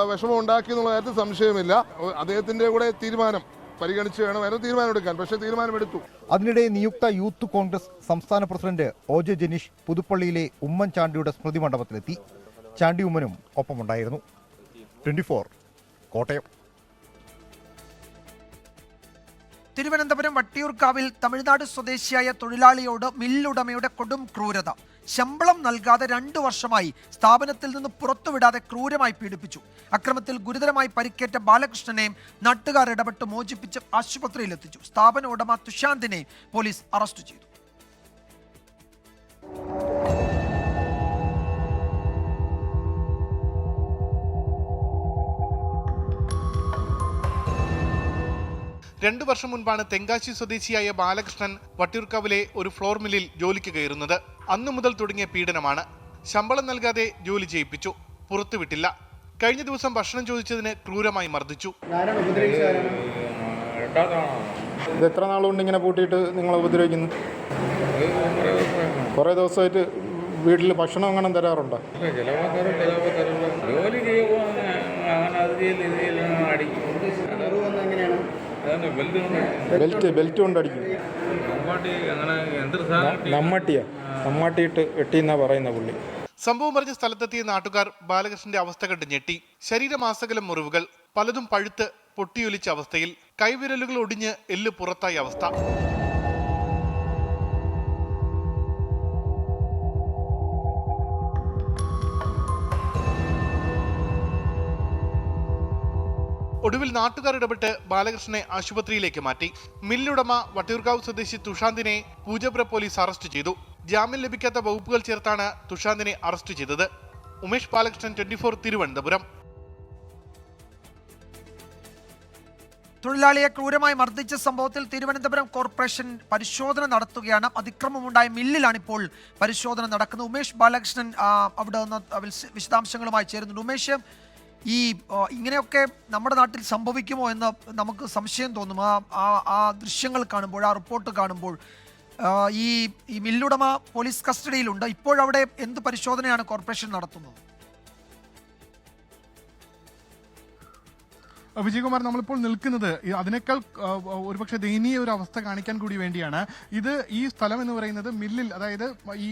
വിഷമം ഉണ്ടാക്കി എന്നുള്ള കാര്യത്തിൽ സംശയമില്ല. അദ്ദേഹത്തിന്റെ കൂടെ തീരുമാനം പരിഗണിച്ച് വേണം തീരുമാനമെടുക്കാൻ. പക്ഷേ തീരുമാനമെടുത്തു. അതിനിടെ നിയുക്ത യൂത്ത് കോൺഗ്രസ് സംസ്ഥാന പ്രസിഡന്റ് OJ ജനീഷ് പുതുപ്പള്ളിയിലെ ഉമ്മൻചാണ്ടിയുടെ സ്മൃതി മണ്ഡപത്തിലെത്തി. ചാണ്ടി ഉമ്മനും ഒപ്പമുണ്ടായിരുന്നു. 24 കോട്ടയം. തിരുവനന്തപുരം വട്ടിയൂർക്കാവിൽ തമിഴ്നാട് സ്വദേശിയായ തൊഴിലാളിയോട് മില്ലുടമയുടെ കൊടും ക്രൂരത. ശമ്പളം നൽകാതെ 2 വർഷമായി സ്ഥാപനത്തിൽ നിന്ന് പുറത്തുവിടാതെ ക്രൂരമായി പീഡിപ്പിച്ചു. അക്രമത്തിൽ ഗുരുതരമായി പരിക്കേറ്റ ബാലകൃഷ്ണനെയും നാട്ടുകാർ ഇടപെട്ട് മോചിപ്പിച്ച് ആശുപത്രിയിലെത്തിച്ചു. സ്ഥാപന ഉടമ തുഷാന്തിനെ പോലീസ് അറസ്റ്റ് ചെയ്തു. രണ്ടു വർഷം മുൻപാണ് തെങ്കാശി സ്വദേശിയായ ബാലകൃഷ്ണൻ വട്ടിയൂർക്കാവിലെ ഒരു ഫ്ലോർ മില്ലിൽ ജോലിക്ക് കയറുന്നത്. അന്നു മുതൽ തുടങ്ങിയ പീഡനമാണ്. ശമ്പളം നൽകാതെ ജോലി ചെയ്യിപ്പിച്ചു, പുറത്തുവിട്ടില്ല. കഴിഞ്ഞ ദിവസം ഭക്ഷണം ചോദിച്ചതിന് ക്രൂരമായി മർദ്ദിച്ചു. ഇത് എത്ര നാളുകൊണ്ട് ഇങ്ങനെ പൂട്ടിയിട്ട് നിങ്ങളെ ഉപദ്രവിക്കുന്നു? കുറേ ദിവസമായിട്ട് വീട്ടിൽ ഭക്ഷണം അങ്ങനെ തരാറുണ്ടോ? ജോലി ചെയ്യുമ്പോൾ ബെൽറ്റ് കൊണ്ട് അടിക്കും. നമ്മട്ടിയിട്ട് വെട്ടിയെന്നാ പറയുന്ന പുള്ളി. സംഭവം പറഞ്ഞ സ്ഥലത്തെത്തിയ നാട്ടുകാർ ബാലകൃഷ്ണന്റെ അവസ്ഥ കണ്ട് ഞെട്ടി. ശരീരമാസകലം മുറിവുകൾ, പലതും പഴുത്ത് പൊട്ടിയൊലിച്ച അവസ്ഥയിൽ, കൈവിരലുകൾ ഒടിഞ്ഞ് എല്ല് പുറത്തായ അവസ്ഥ. ഒടുവിൽ നാട്ടുകാർ ഇടപെട്ട് ബാലകൃഷ്ണനെ ആശുപത്രിയിലേക്ക് മാറ്റി. മില്ലുടമ വട്ടിയൂർക്കാവ് സ്വദേശി തുഷാന്തിനെ പൂജപ്പുര പോലീസ് അറസ്റ്റ് ചെയ്തു. ജാമ്യം ലഭിക്കാത്ത വകുപ്പുകൾ ചേർത്താണ് തുഷാന്തിനെ അറസ്റ്റ് ചെയ്തത്. ഉമേഷ് ബാലകൃഷ്ണൻ, 24 തിരുവനന്തപുരം. തൊഴിലാളിയെ ക്രൂരമായി മർദ്ദിച്ച സംഭവത്തിൽ തിരുവനന്തപുരം കോർപ്പറേഷൻ പരിശോധന നടത്തുകയാണ്. അതിക്രമമുണ്ടായ മില്ലിലാണിപ്പോൾ പരിശോധന നടക്കുന്നത്. ഉമേഷ് ബാലകൃഷ്ണൻ അവിടെ നിന്ന് വിശദാംശങ്ങളുമായി ചേരുന്നുണ്ട്. ഉമേഷ്, ഇങ്ങനെയൊക്കെ നമ്മുടെ നാട്ടിൽ സംഭവിക്കുമോ എന്ന് നമുക്ക് സംശയം തോന്നും. ആ ദൃശ്യങ്ങൾ കാണുമ്പോൾ, ആ റിപ്പോർട്ട് കാണുമ്പോൾ. ഈ മില്ലുടമ പോലീസ് കസ്റ്റഡിയിലുണ്ട്. ഇപ്പോഴവിടെ എന്ത് പരിശോധനയാണ് കോർപ്പറേഷൻ നടത്തുന്നത്? വിജയകുമാർ, നമ്മളിപ്പോൾ നിൽക്കുന്നത് അതിനേക്കാൾ ഒരുപക്ഷെ ദയനീയ ഒരു അവസ്ഥ കാണിക്കാൻ കൂടി വേണ്ടിയാണ്. ഈ സ്ഥലം എന്ന് പറയുന്നത് മില്ലിൽ, അതായത് ഈ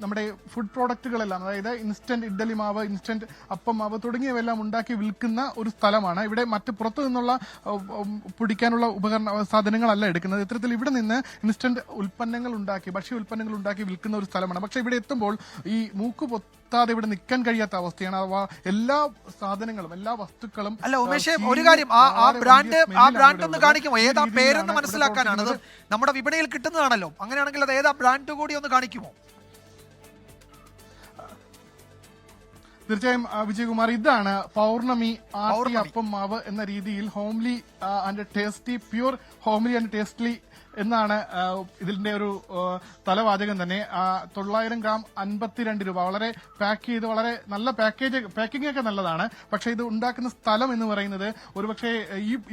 നമ്മുടെ ഫുഡ് പ്രോഡക്റ്റുകളെല്ലാം, അതായത് ഇൻസ്റ്റന്റ് ഇഡ്ഡലി മാവ്, ഇൻസ്റ്റന്റ് അപ്പം മാവ് തുടങ്ങിയവയെല്ലാം ഉണ്ടാക്കി വിൽക്കുന്ന ഒരു സ്ഥലമാണ്. ഇവിടെ മറ്റ് പുറത്തു നിന്നുള്ള പൊടിക്കാനുള്ള സാധനങ്ങളല്ല എടുക്കുന്നത്. ഇത്തരത്തിൽ ഇവിടെ നിന്ന് ഇൻസ്റ്റന്റ് ഉൽപ്പന്നങ്ങൾ ഉണ്ടാക്കി, ഭക്ഷ്യ ഉൽപ്പന്നങ്ങൾ ഉണ്ടാക്കി വിൽക്കുന്ന ഒരു സ്ഥലമാണ്. പക്ഷെ ഇവിടെ എത്തുമ്പോൾ ഈ മൂക്ക് പൊത്താതെ ഇവിടെ നിൽക്കാൻ കഴിയാത്ത അവസ്ഥയാണ്. എല്ലാ സാധനങ്ങളും, എല്ലാ വസ്തുക്കളും. അല്ല ഉമേഷ്, ഒരു കാര്യം, ആ ബ്രാൻഡ് ഒന്ന് കാണിക്കുമോ? ഏതാ പേരെന്ന് മനസ്സിലാക്കാനാണ്. അത് നമ്മുടെ വിപണിയിൽ കിട്ടുന്നതാണല്ലോ. അങ്ങനെയാണെങ്കിൽ അത് ഏതാ ബ്രാൻഡ് കൂടി ഒന്ന് കാണിക്കുമോ? തീർച്ചയായും വിജയകുമാർ, ഇതാണ് പൗർണമി ആർട്ടി അപ്പം മാവ് എന്ന രീതിയിൽ homely and tasty, pure homely and tastely എന്നാണ് ഇതിന്റെ ഒരു തലവാചകം തന്നെ. 900 ഗ്രാം 52 രൂപ. വളരെ പാക്ക് ചെയ്ത്, വളരെ നല്ല പാക്കിംഗ് ഒക്കെ നല്ലതാണ്. പക്ഷെ ഇത് ഉണ്ടാക്കുന്ന സ്ഥലം എന്ന് പറയുന്നത് ഒരുപക്ഷെ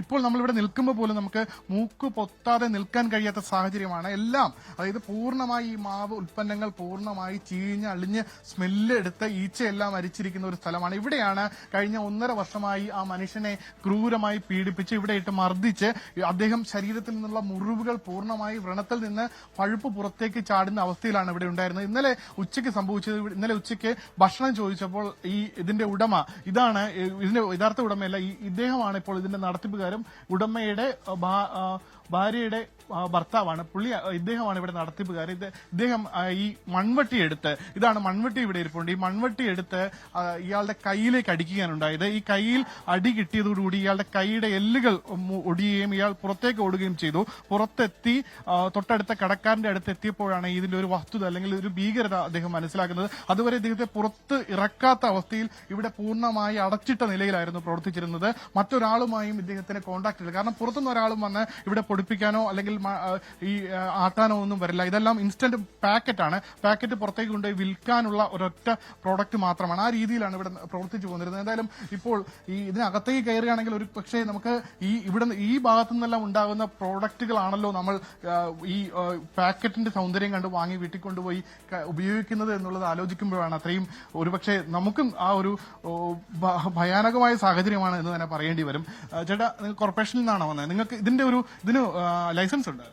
ഇപ്പോൾ നമ്മളിവിടെ നിൽക്കുമ്പോൾ പോലും നമുക്ക് മൂക്ക് പൊത്താതെ നിൽക്കാൻ കഴിയാത്ത സാഹചര്യമാണ്. എല്ലാം, അതായത് പൂർണ്ണമായി ഈ മാവ് ഉൽപ്പന്നങ്ങൾ പൂർണ്ണമായി ചീഞ്ഞ് അളിഞ്ഞ് സ്മെല്ല് എടുത്ത് ഈച്ചയെല്ലാം അരിച്ചിരിക്കുന്ന ഒരു സ്ഥലമാണ്. ഇവിടെയാണ് കഴിഞ്ഞ 1.5 വർഷമായി ആ മനുഷ്യനെ ക്രൂരമായി പീഡിപ്പിച്ച് ഇവിടെ ഇട്ട് മർദ്ദിച്ച് അദ്ദേഹം ശരീരത്തിൽ നിന്നുള്ള മുറിവുകൾ പൂർണ്ണമായി വ്രണത്തിൽ നിന്ന് പഴുപ്പ് പുറത്തേക്ക് ചാടുന്ന അവസ്ഥയിലാണ് ഇവിടെ ഉണ്ടായിരുന്നത്. ഇന്നലെ ഉച്ചയ്ക്ക് സംഭവിച്ചത്. ഇന്നലെ ഉച്ചയ്ക്ക് ഭക്ഷണം ചോദിച്ചപ്പോൾ ഇതിന്റെ ഉടമ, ഇതിന്റെ യഥാർത്ഥ ഉടമയല്ല, ഇദ്ദേഹമാണ് ഇപ്പോൾ ഇതിന്റെ നടത്തിപ്പുകാരും ഉടമയുടെ ഭാര്യയുടെ ഭർത്താവാണ്. ഇദ്ദേഹമാണ് ഇവിടെ നടത്തിപ്പുകാരൻ. ഇദ്ദേഹം ഈ മൺവട്ടി എടുത്ത്, ഇതാണ് മൺവട്ടി ഇവിടെ ഇരിപ്പുണ്ട്, ഈ മൺവട്ടി എടുത്ത് ഇയാളുടെ കൈയിലേക്ക് അടിക്കുകയാണുണ്ടായത്. ഈ കൈയിൽ അടി കിട്ടിയതോടുകൂടി ഇയാളുടെ കൈയുടെ എല്ലുകൾ ഒടിയുകയും ഇയാൾ പുറത്തേക്ക് ഓടുകയും ചെയ്തു. പുറത്തെത്തി തൊട്ടടുത്ത കടക്കാരന്റെ അടുത്ത് എത്തിയപ്പോഴാണ് ഇതിന്റെ ഒരു വസ്തുത അല്ലെങ്കിൽ ഒരു ഭീകരത അദ്ദേഹം മനസ്സിലാക്കുന്നത്. അതുവരെ ഇദ്ദേഹത്തെ പുറത്ത് ഇറക്കാത്ത അവസ്ഥയിൽ ഇവിടെ പൂർണ്ണമായി അടച്ചിട്ട നിലയിലായിരുന്നു പ്രവർത്തിച്ചിരുന്നത്. മറ്റൊരാളുമായും ഇദ്ദേഹത്തിന് കോൺടാക്ട് ഇല്ല. കാരണം പുറത്തുനിന്ന് ഒരാളും വന്ന് ഇവിടെ പൊടിപ്പിക്കാനോ അല്ലെങ്കിൽ ഈ ആട്ടാനോ ഒന്നും വരില്ല. ഇതെല്ലാം ഇൻസ്റ്റന്റ് പാക്കറ്റാണ്. പാക്കറ്റ് പുറത്തേക്ക് കൊണ്ടുപോയി വിൽക്കാനുള്ള ഒരൊറ്റ പ്രോഡക്റ്റ് മാത്രമാണ്. ആ രീതിയിലാണ് ഇവിടെ പ്രവർത്തിച്ചു പോന്നിരുന്നത്. എന്തായാലും ഇപ്പോൾ ഇതിനകത്തേക്ക് കയറുകയാണെങ്കിൽ ഒരു പക്ഷേ നമുക്ക് ഈ ഭാഗത്തു നിന്നെല്ലാം ഉണ്ടാകുന്ന പ്രോഡക്റ്റുകളാണല്ലോ നമ്മൾ ഈ പാക്കറ്റിന്റെ സൗന്ദര്യം കണ്ട് വാങ്ങി വീട്ടിൽ കൊണ്ടുപോയി ഉപയോഗിക്കുന്നത് എന്നുള്ളത് ആലോചിക്കുമ്പോഴാണ് അത്രയും ഒരുപക്ഷെ നമുക്കും ആ ഒരു ഭയാനകമായ സാഹചര്യമാണ് എന്ന് തന്നെ പറയേണ്ടി വരും. ചേട്ടാ, നിങ്ങൾ കോർപ്പറേഷനിൽ നിന്നാണോ വന്നത്? നിങ്ങൾക്ക് ഇതിന് ലൈസൻസ് ഉണ്ട്?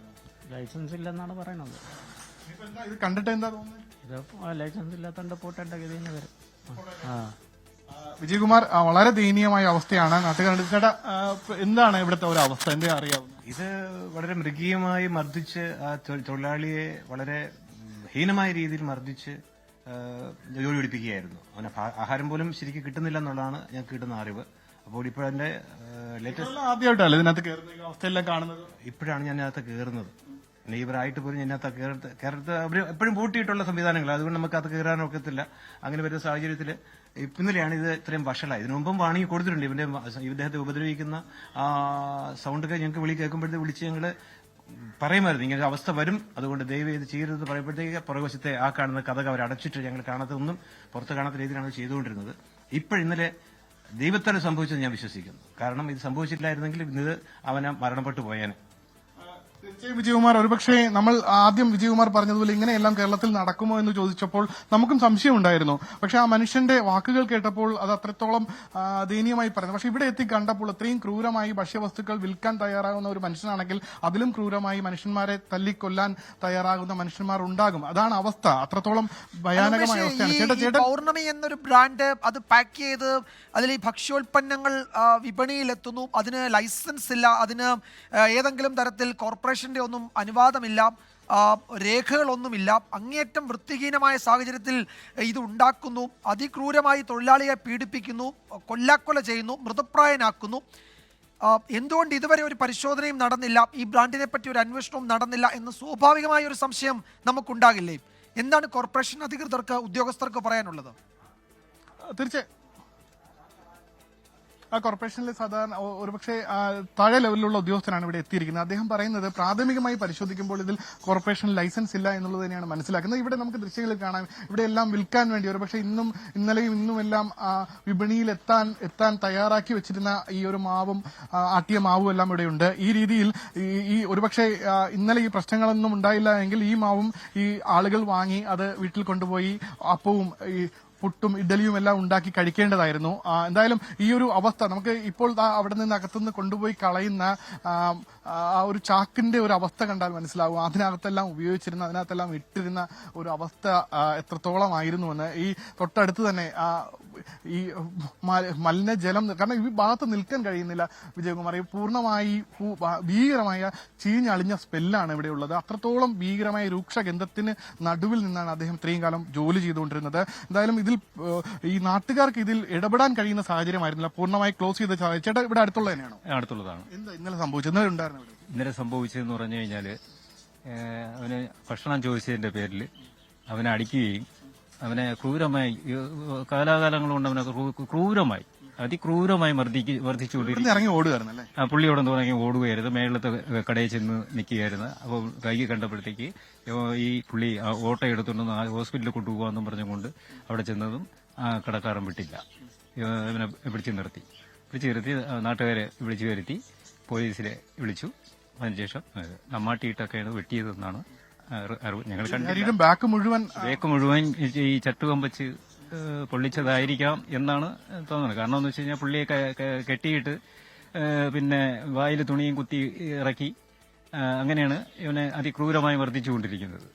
ലൈസൻസ് ഇല്ലെന്നാണ് പറയുന്നത്. ഇത് കണ്ടിട്ട് എന്താ തോന്നുന്നത്? ഇത് ലൈസൻസ് ഇല്ലാത്തതുകൊണ്ട് പോട്ടേണ്ട ഗതിന്ന് വരും. വിജയകുമാർ, വളരെ ദയനീയമായ അവസ്ഥയാണ് നാട്ടുകാരുടെ. ചേട്ടാ, എന്താണ് ഇവിടുത്തെ ഒരു അവസ്ഥ? എന്താ അറിയാവുന്നത്? ഇത് വളരെ മൃഗീയമായി മർദ്ദിച്ച് ആ തൊഴിലാളിയെ വളരെ ഹീനമായ രീതിയിൽ മർദ്ദിച്ച് ജോലി പിടിപ്പിക്കുകയായിരുന്നു. അവന് ആഹാരം പോലും ശരിക്കും കിട്ടുന്നില്ല എന്നുള്ളതാണ് ഞങ്ങൾക്ക് കിട്ടുന്ന അറിവ്. അപ്പോൾ ഇപ്പോഴതിന്റെ ലേറ്റസ്റ്റ് ആദ്യമായിട്ടല്ലേ ഇതിനകത്ത് കയറുന്ന അവസ്ഥയെല്ലാം കാണുന്നത്? ഇപ്പോഴാണ് ഞാൻ അതിനകത്ത് കയറുന്നത്. നെയ്ബറായിട്ട് പോലും ഇതിനകത്ത് കയറത്ത് അവർ എപ്പോഴും പൂട്ടിയിട്ടുള്ള സംവിധാനങ്ങൾ, അതുകൊണ്ട് നമുക്ക് അത് കയറാനൊക്കത്തില്ല. അങ്ങനെ വരുന്ന സാഹചര്യത്തിൽ ഇന്നലെയാണ് ഇത് ഇത്രയും വഷളായി. ഇതിനു മുമ്പും വാണിംഗ് കൊടുത്തിട്ടുണ്ട്. ഇദ്ദേഹത്തെ ഉപദ്രവിക്കുന്ന സൗണ്ടൊക്കെ ഞങ്ങൾക്ക് കേൾക്കുമ്പോഴത്തെ വിളിച്ച് ഞങ്ങൾ പറയുമായിരുന്നു ഇങ്ങനെ അവസ്ഥ വരും, അതുകൊണ്ട് ദയവ് ഇത് ചെയ്യരുത് പറയുമ്പോഴത്തേക്ക് പുറകുവശത്തെ ആ കാണുന്ന കഥകൾ അവർ അടച്ചിട്ട് ഞങ്ങൾ കാണാത്തൊന്നും പുറത്ത് കാണാത്ത രീതിയിലാണ് ചെയ്തുകൊണ്ടിരുന്നത്. ഇന്നലെ ദൈവത്താൽ സംഭവിച്ചത് ഞാൻ വിശ്വസിക്കുന്നു. കാരണം ഇത് സംഭവിച്ചിട്ടില്ലായിരുന്നെങ്കിൽ ഇത് അവനെ മരണപ്പെട്ടു പോയാനെ. തീർച്ചയായും വിജയകുമാർ, ഒരുപക്ഷെ നമ്മൾ ആദ്യം വിജയകുമാർ പറഞ്ഞതുപോലെ ഇങ്ങനെയെല്ലാം കേരളത്തിൽ നടക്കുമോ എന്ന് ചോദിച്ചപ്പോൾ നമുക്കും സംശയമുണ്ടായിരുന്നു. പക്ഷെ ആ മനുഷ്യന്റെ വാക്കുകൾ കേട്ടപ്പോൾ അത് അത്രത്തോളം ദയനീയമായി പറഞ്ഞു. പക്ഷെ ഇവിടെ എത്തി കണ്ടപ്പോൾ അത്രയും ക്രൂരമായി ഭക്ഷ്യവസ്തുക്കൾ വിൽക്കാൻ തയ്യാറാകുന്ന ഒരു മനുഷ്യനാണെങ്കിൽ അതിലും ക്രൂരമായി മനുഷ്യന്മാരെ തല്ലിക്കൊല്ലാൻ തയ്യാറാകുന്ന മനുഷ്യന്മാർ ഉണ്ടാകും. അതാണ് അവസ്ഥ. അത്രത്തോളം ഭയാനകമായ അവസ്ഥയാണ്. പൗർണമി എന്നൊരു ബ്രാൻഡ് അത് പാക്ക് ചെയ്ത് അതിൽ ഈ ഭക്ഷ്യോൽപ്പന്നങ്ങൾ വിപണിയിലെത്തുന്നു. അതിന് ലൈസൻസ് ഇല്ല, അതിന് ഏതെങ്കിലും തരത്തിൽ കോർപ്പറേഷന്റെ ഒന്നും അനുവാദമില്ല, രേഖകളൊന്നുമില്ല. അങ്ങേയറ്റം വൃത്തിഹീനമായ സാഹചര്യത്തിൽ ഇത് ഉണ്ടാക്കുന്നു. അതിക്രൂരമായി തൊഴിലാളിയെ പീഡിപ്പിക്കുന്നു, കൊല്ലാക്കൊല ചെയ്യുന്നു, മൃതപ്രായനാക്കുന്നു. എന്തുകൊണ്ട് ഇതുവരെ ഒരു പരിശോധനയും നടന്നില്ല, ഈ ബ്രാൻഡിനെ പറ്റി ഒരു അന്വേഷണവും നടന്നില്ല എന്ന് സ്വാഭാവികമായ ഒരു സംശയം നമുക്കുണ്ടാകില്ലേ? എന്താണ് കോർപ്പറേഷൻ അധികൃതർക്ക്, ഉദ്യോഗസ്ഥർക്ക് പറയാനുള്ളത്? തീർച്ചയായും ആ കോർപ്പറേഷനിലെ സാധാരണ ഒരുപക്ഷെ താഴെ ലെവലിലുള്ള ഉദ്യോഗസ്ഥനാണ് ഇവിടെ എത്തിയിരിക്കുന്നത്. അദ്ദേഹം പറയുന്നത് പ്രാഥമികമായി പരിശോധിക്കുമ്പോൾ ഇതിൽ കോർപ്പറേഷൻ ലൈസൻസ് ഇല്ല എന്നുള്ളത് തന്നെയാണ് മനസ്സിലാക്കുന്നത്. ഇവിടെ നമുക്ക് ദൃശ്യങ്ങളിൽ കാണാം, ഇവിടെ എല്ലാം വിൽക്കാൻ വേണ്ടി ഒരുപക്ഷെ ഇന്നലെയും ഇന്നുമെല്ലാം വിപണിയിൽ എത്താൻ തയ്യാറാക്കി വെച്ചിരുന്ന ഈ ഒരു മാവും ആട്ടിയ മാവും എല്ലാം ഇവിടെയുണ്ട്. ഈ രീതിയിൽ ഈ ഒരുപക്ഷെ ഇന്നലെ ഈ പ്രശ്നങ്ങളൊന്നും ഉണ്ടായില്ല എങ്കിൽ ഈ മാവും ഈ ആളുകൾ വാങ്ങി അത് വീട്ടിൽ കൊണ്ടുപോയി അപ്പവും ഈ പുട്ടും ഇഡലിയും എല്ലാം ഉണ്ടാക്കി കഴിക്കേണ്ടതായിരുന്നു. എന്തായാലും ഈ ഒരു അവസ്ഥ നമുക്ക് ഇപ്പോൾ അവിടെ നിന്ന് അകത്തുനിന്ന് കൊണ്ടുപോയി കളയുന്ന ആ ഒരു ചാക്കിന്റെ ഒരു അവസ്ഥ കണ്ടാൽ മനസ്സിലാവും. അതിനകത്തെല്ലാം ഉപയോഗിച്ചിരുന്ന, അതിനകത്തെല്ലാം ഇട്ടിരുന്ന ഒരു അവസ്ഥ എത്രത്തോളമായിരുന്നുവെന്ന്. ഈ തൊട്ടടുത്ത് തന്നെ ഈ മലിനജലം, കാരണം ഈ ഭാഗത്ത് നിൽക്കാൻ കഴിയുന്നില്ല വിജയകുമാർ. ഈ പൂർണ്ണമായി ഭീകരമായ ചീഞ്ഞളിഞ്ഞ സ്മെല്ലാണ് ഇവിടെ ഉള്ളത്. അത്രത്തോളം ഭീകരമായ രൂക്ഷഗന്ധത്തിന് നടുവിൽ നിന്നാണ് അദ്ദേഹം ഇത്രയും കാലം ജോലി ചെയ്തുകൊണ്ടിരുന്നത്. എന്തായാലും ഇതിൽ ഈ നാട്ടുകാർക്ക് ഇതിൽ ഇടപെടാൻ കഴിയുന്ന സാഹചര്യമായിരുന്നില്ല. പൂർണ്ണമായി ക്ലോസ് ചെയ്ത സാഹചര്യം. ചേട്ടാ, ഇവിടെ അടുത്തുള്ള തന്നെയാണോ? അടുത്തുള്ളതാണ്. എന്താ ഇന്നലെ സംഭവിച്ചത്? ഇന്നലെ ഉണ്ടായിരുന്നു? ഇന്നലെ സംഭവിച്ചതെന്ന് പറഞ്ഞു കഴിഞ്ഞാൽ അവന് ഭക്ഷണം ചോദിച്ചതിന്റെ പേരിൽ അവനെ അടിക്കുകയും അവനെ ക്രൂരമായി, കാലാകാലങ്ങൾ കൊണ്ട് അവനെ ക്രൂരമായി, അതിക്രൂരമായി വർദ്ധിച്ചുകൊണ്ടിരിക്കുന്നു. പുള്ളി അവിടെ തുടങ്ങി ഓടുകയായിരുന്നു. മേളത്തെ കടയിൽ ചെന്ന് നിൽക്കുകയായിരുന്നു. അപ്പോൾ കൈ കണ്ടപ്പോഴത്തേക്ക് ഈ പുള്ളി ഓട്ടോ എടുത്തുകൊണ്ടൊന്ന് ഹോസ്പിറ്റലിൽ കൊണ്ടുപോകാമെന്നും പറഞ്ഞുകൊണ്ട് അവിടെ ചെന്നതും കടക്കാരൻ വിട്ടില്ല. ഇവനെ പിടിച്ചു നിർത്തി നാട്ടുകാരെ വിളിച്ചു വരുത്തി പോലീസിലെ വിളിച്ചു. അതിനുശേഷം നമ്മാട്ടിയിട്ടൊക്കെയാണ് വെട്ടിയതെന്നാണ് അറിവ്. ഞങ്ങൾ കണ്ടു. ബാക്ക് മുഴുവൻ ഈ ചട്ടുകം വെച്ച് പൊള്ളിച്ചതായിരിക്കാം എന്നാണ് തോന്നുന്നത്. കാരണം എന്ന് വെച്ച് കഴിഞ്ഞാൽ പുള്ളിയെ കെട്ടിയിട്ട് പിന്നെ വായിൽ തുണിയും കുത്തി ഇറക്കി അങ്ങനെയാണ് ഇവനെ അതിക്രൂരമായി വർദ്ധിച്ചുകൊണ്ടിരിക്കുന്നത്.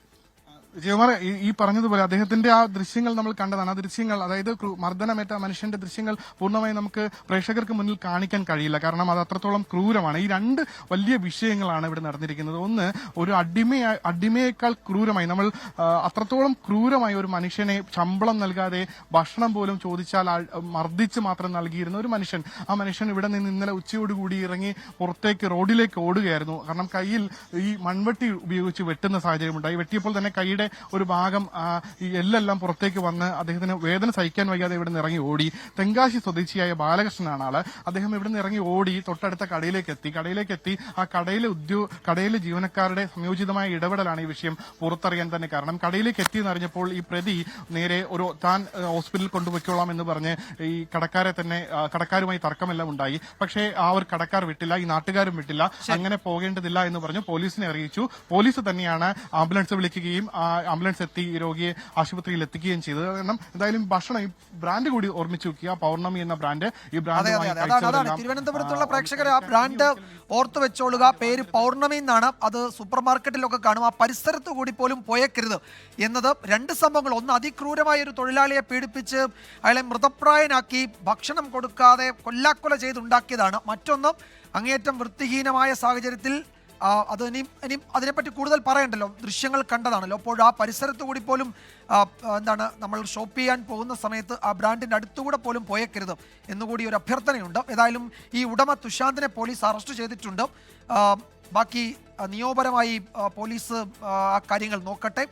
വിജയകുമാർ, ഈ പറഞ്ഞതുപോലെ അദ്ദേഹത്തിന്റെ ആ ദൃശ്യങ്ങൾ നമ്മൾ കണ്ടതാണ്. ആ ദൃശ്യങ്ങൾ, അതായത് മർദ്ദനമേറ്റ മനുഷ്യന്റെ ദൃശ്യങ്ങൾ പൂർണ്ണമായി നമുക്ക് പ്രേക്ഷകർക്ക് മുന്നിൽ കാണിക്കാൻ കഴിയില്ല. കാരണം അത് അത്രത്തോളം ക്രൂരമാണ്. ഈ രണ്ട് വലിയ വിഷയങ്ങളാണ് ഇവിടെ നടന്നിരിക്കുന്നത്. ഒന്ന്, ഒരു അടിമയേക്കാൾ ക്രൂരമായി, നമ്മൾ അത്രത്തോളം ക്രൂരമായി ഒരു മനുഷ്യനെ ശമ്പളം നൽകാതെ ഭക്ഷണം പോലും ചോദിച്ചാൽ മർദ്ദിച്ച് മാത്രം നൽകിയിരുന്ന ഒരു മനുഷ്യൻ. ആ മനുഷ്യൻ ഇവിടെ നിന്ന് ഇന്നലെ ഉച്ചയോടുകൂടി ഇറങ്ങി പുറത്തേക്ക് റോഡിലേക്ക് ഓടുകയായിരുന്നു. കാരണം കയ്യിൽ ഈ മൺവെട്ടി ഉപയോഗിച്ച് വെട്ടുന്ന സാഹചര്യമുണ്ടായി. വെട്ടിയപ്പോൾ തന്നെ കൈയുടെ ഒരു ഭാഗം ഈ എല്ലെല്ലാം പുറത്തേക്ക് വന്ന് അദ്ദേഹത്തിന് വേദന സഹിക്കാൻ വയ്യാതെ ഇവിടെ നിന്ന് ഇറങ്ങി ഓടി. തെങ്കാശി സ്വദേശിയായ ബാലകൃഷ്ണനാണ് ആള്. അദ്ദേഹം ഇവിടെ നിന്ന് ഇറങ്ങി ഓടി തൊട്ടടുത്ത കടയിലേക്ക് എത്തി. ആ കടയിലെ ജീവനക്കാരുടെ സംയോജിതമായ ഇടപെടലാണ് ഈ വിഷയം പുറത്തറിയാൻ തന്നെ കാരണം. കടയിലേക്ക് എത്തിയെന്ന് അറിഞ്ഞപ്പോൾ ഈ പ്രതി നേരെ താൻ ഹോസ്പിറ്റലിൽ കൊണ്ടുപോയിക്കോളാം എന്ന് പറഞ്ഞ് ഈ കടക്കാരുമായി തർക്കമെല്ലാം ഉണ്ടായി. പക്ഷേ ആ ഒരു കടക്കാർ വിട്ടില്ല, ഈ നാട്ടുകാരും വിട്ടില്ല. അങ്ങനെ പോകേണ്ടതില്ല എന്ന് പറഞ്ഞു പോലീസിനെ അറിയിച്ചു. പോലീസ് തന്നെയാണ് ആംബുലൻസ് വിളിക്കുകയും ആംബുലൻസ് എത്തി രോഗിയെ ആശുപത്രിയിൽ എത്തിക്കുകയും ചെയ്തത്. കാരണം എന്തായാലും ഭക്ഷണം, ഈ ബ്രാൻഡ് കൂടി ഓർമ്മിച്ചു വെക്കുക, പൗർണമി എന്ന ബ്രാൻഡ്. ഈ ബ്രാൻഡ് തിരുവനന്തപുരത്തുള്ള പ്രേക്ഷകർ ആ ബ്രാൻഡ് ഓർത്തു വെച്ചോളുക. പേര് പൗർണമി എന്നാണ്. അത് സൂപ്പർ മാർക്കറ്റിലൊക്കെ കാണും. ആ പരിസരത്ത് കൂടി പോലും പോയേക്കരുത് എന്നത് രണ്ട് സംഭവങ്ങൾ. ഒന്ന്, അതിക്രൂരമായ ഒരു തൊഴിലാളിയെ പീഡിപ്പിച്ച് അയാളെ മൃതപ്രായനാക്കി ഭക്ഷണം കൊടുക്കാതെ കൊല്ലാക്കൊല ചെയ്തുണ്ടാക്കിയതാണ്. മറ്റൊന്ന്, അങ്ങേയറ്റം വൃത്തിഹീനമായ സാഹചര്യത്തിൽ അത് ഇനിയും അതിനെപ്പറ്റി കൂടുതൽ പറയണ്ടല്ലോ, ദൃശ്യങ്ങൾ കണ്ടതാണല്ലോ. അപ്പോൾ ആ പരിസരത്ത് കൂടി പോലും നമ്മൾ ഷോപ്പ് ചെയ്യാൻ പോകുന്ന സമയത്ത് ആ ബ്രാൻഡിൻ്റെ അടുത്തുകൂടെ പോലും പോയേക്കരുത് എന്നുകൂടി ഒരു അഭ്യർത്ഥനയുണ്ട്. ഏതായാലും ഈ ഉടമ തുഷാന്തിനെ പോലീസ് അറസ്റ്റ് ചെയ്തിട്ടുണ്ട്. ബാക്കി നിയമപരമായി പോലീസ് ആ കാര്യങ്ങൾ നോക്കട്ടെ.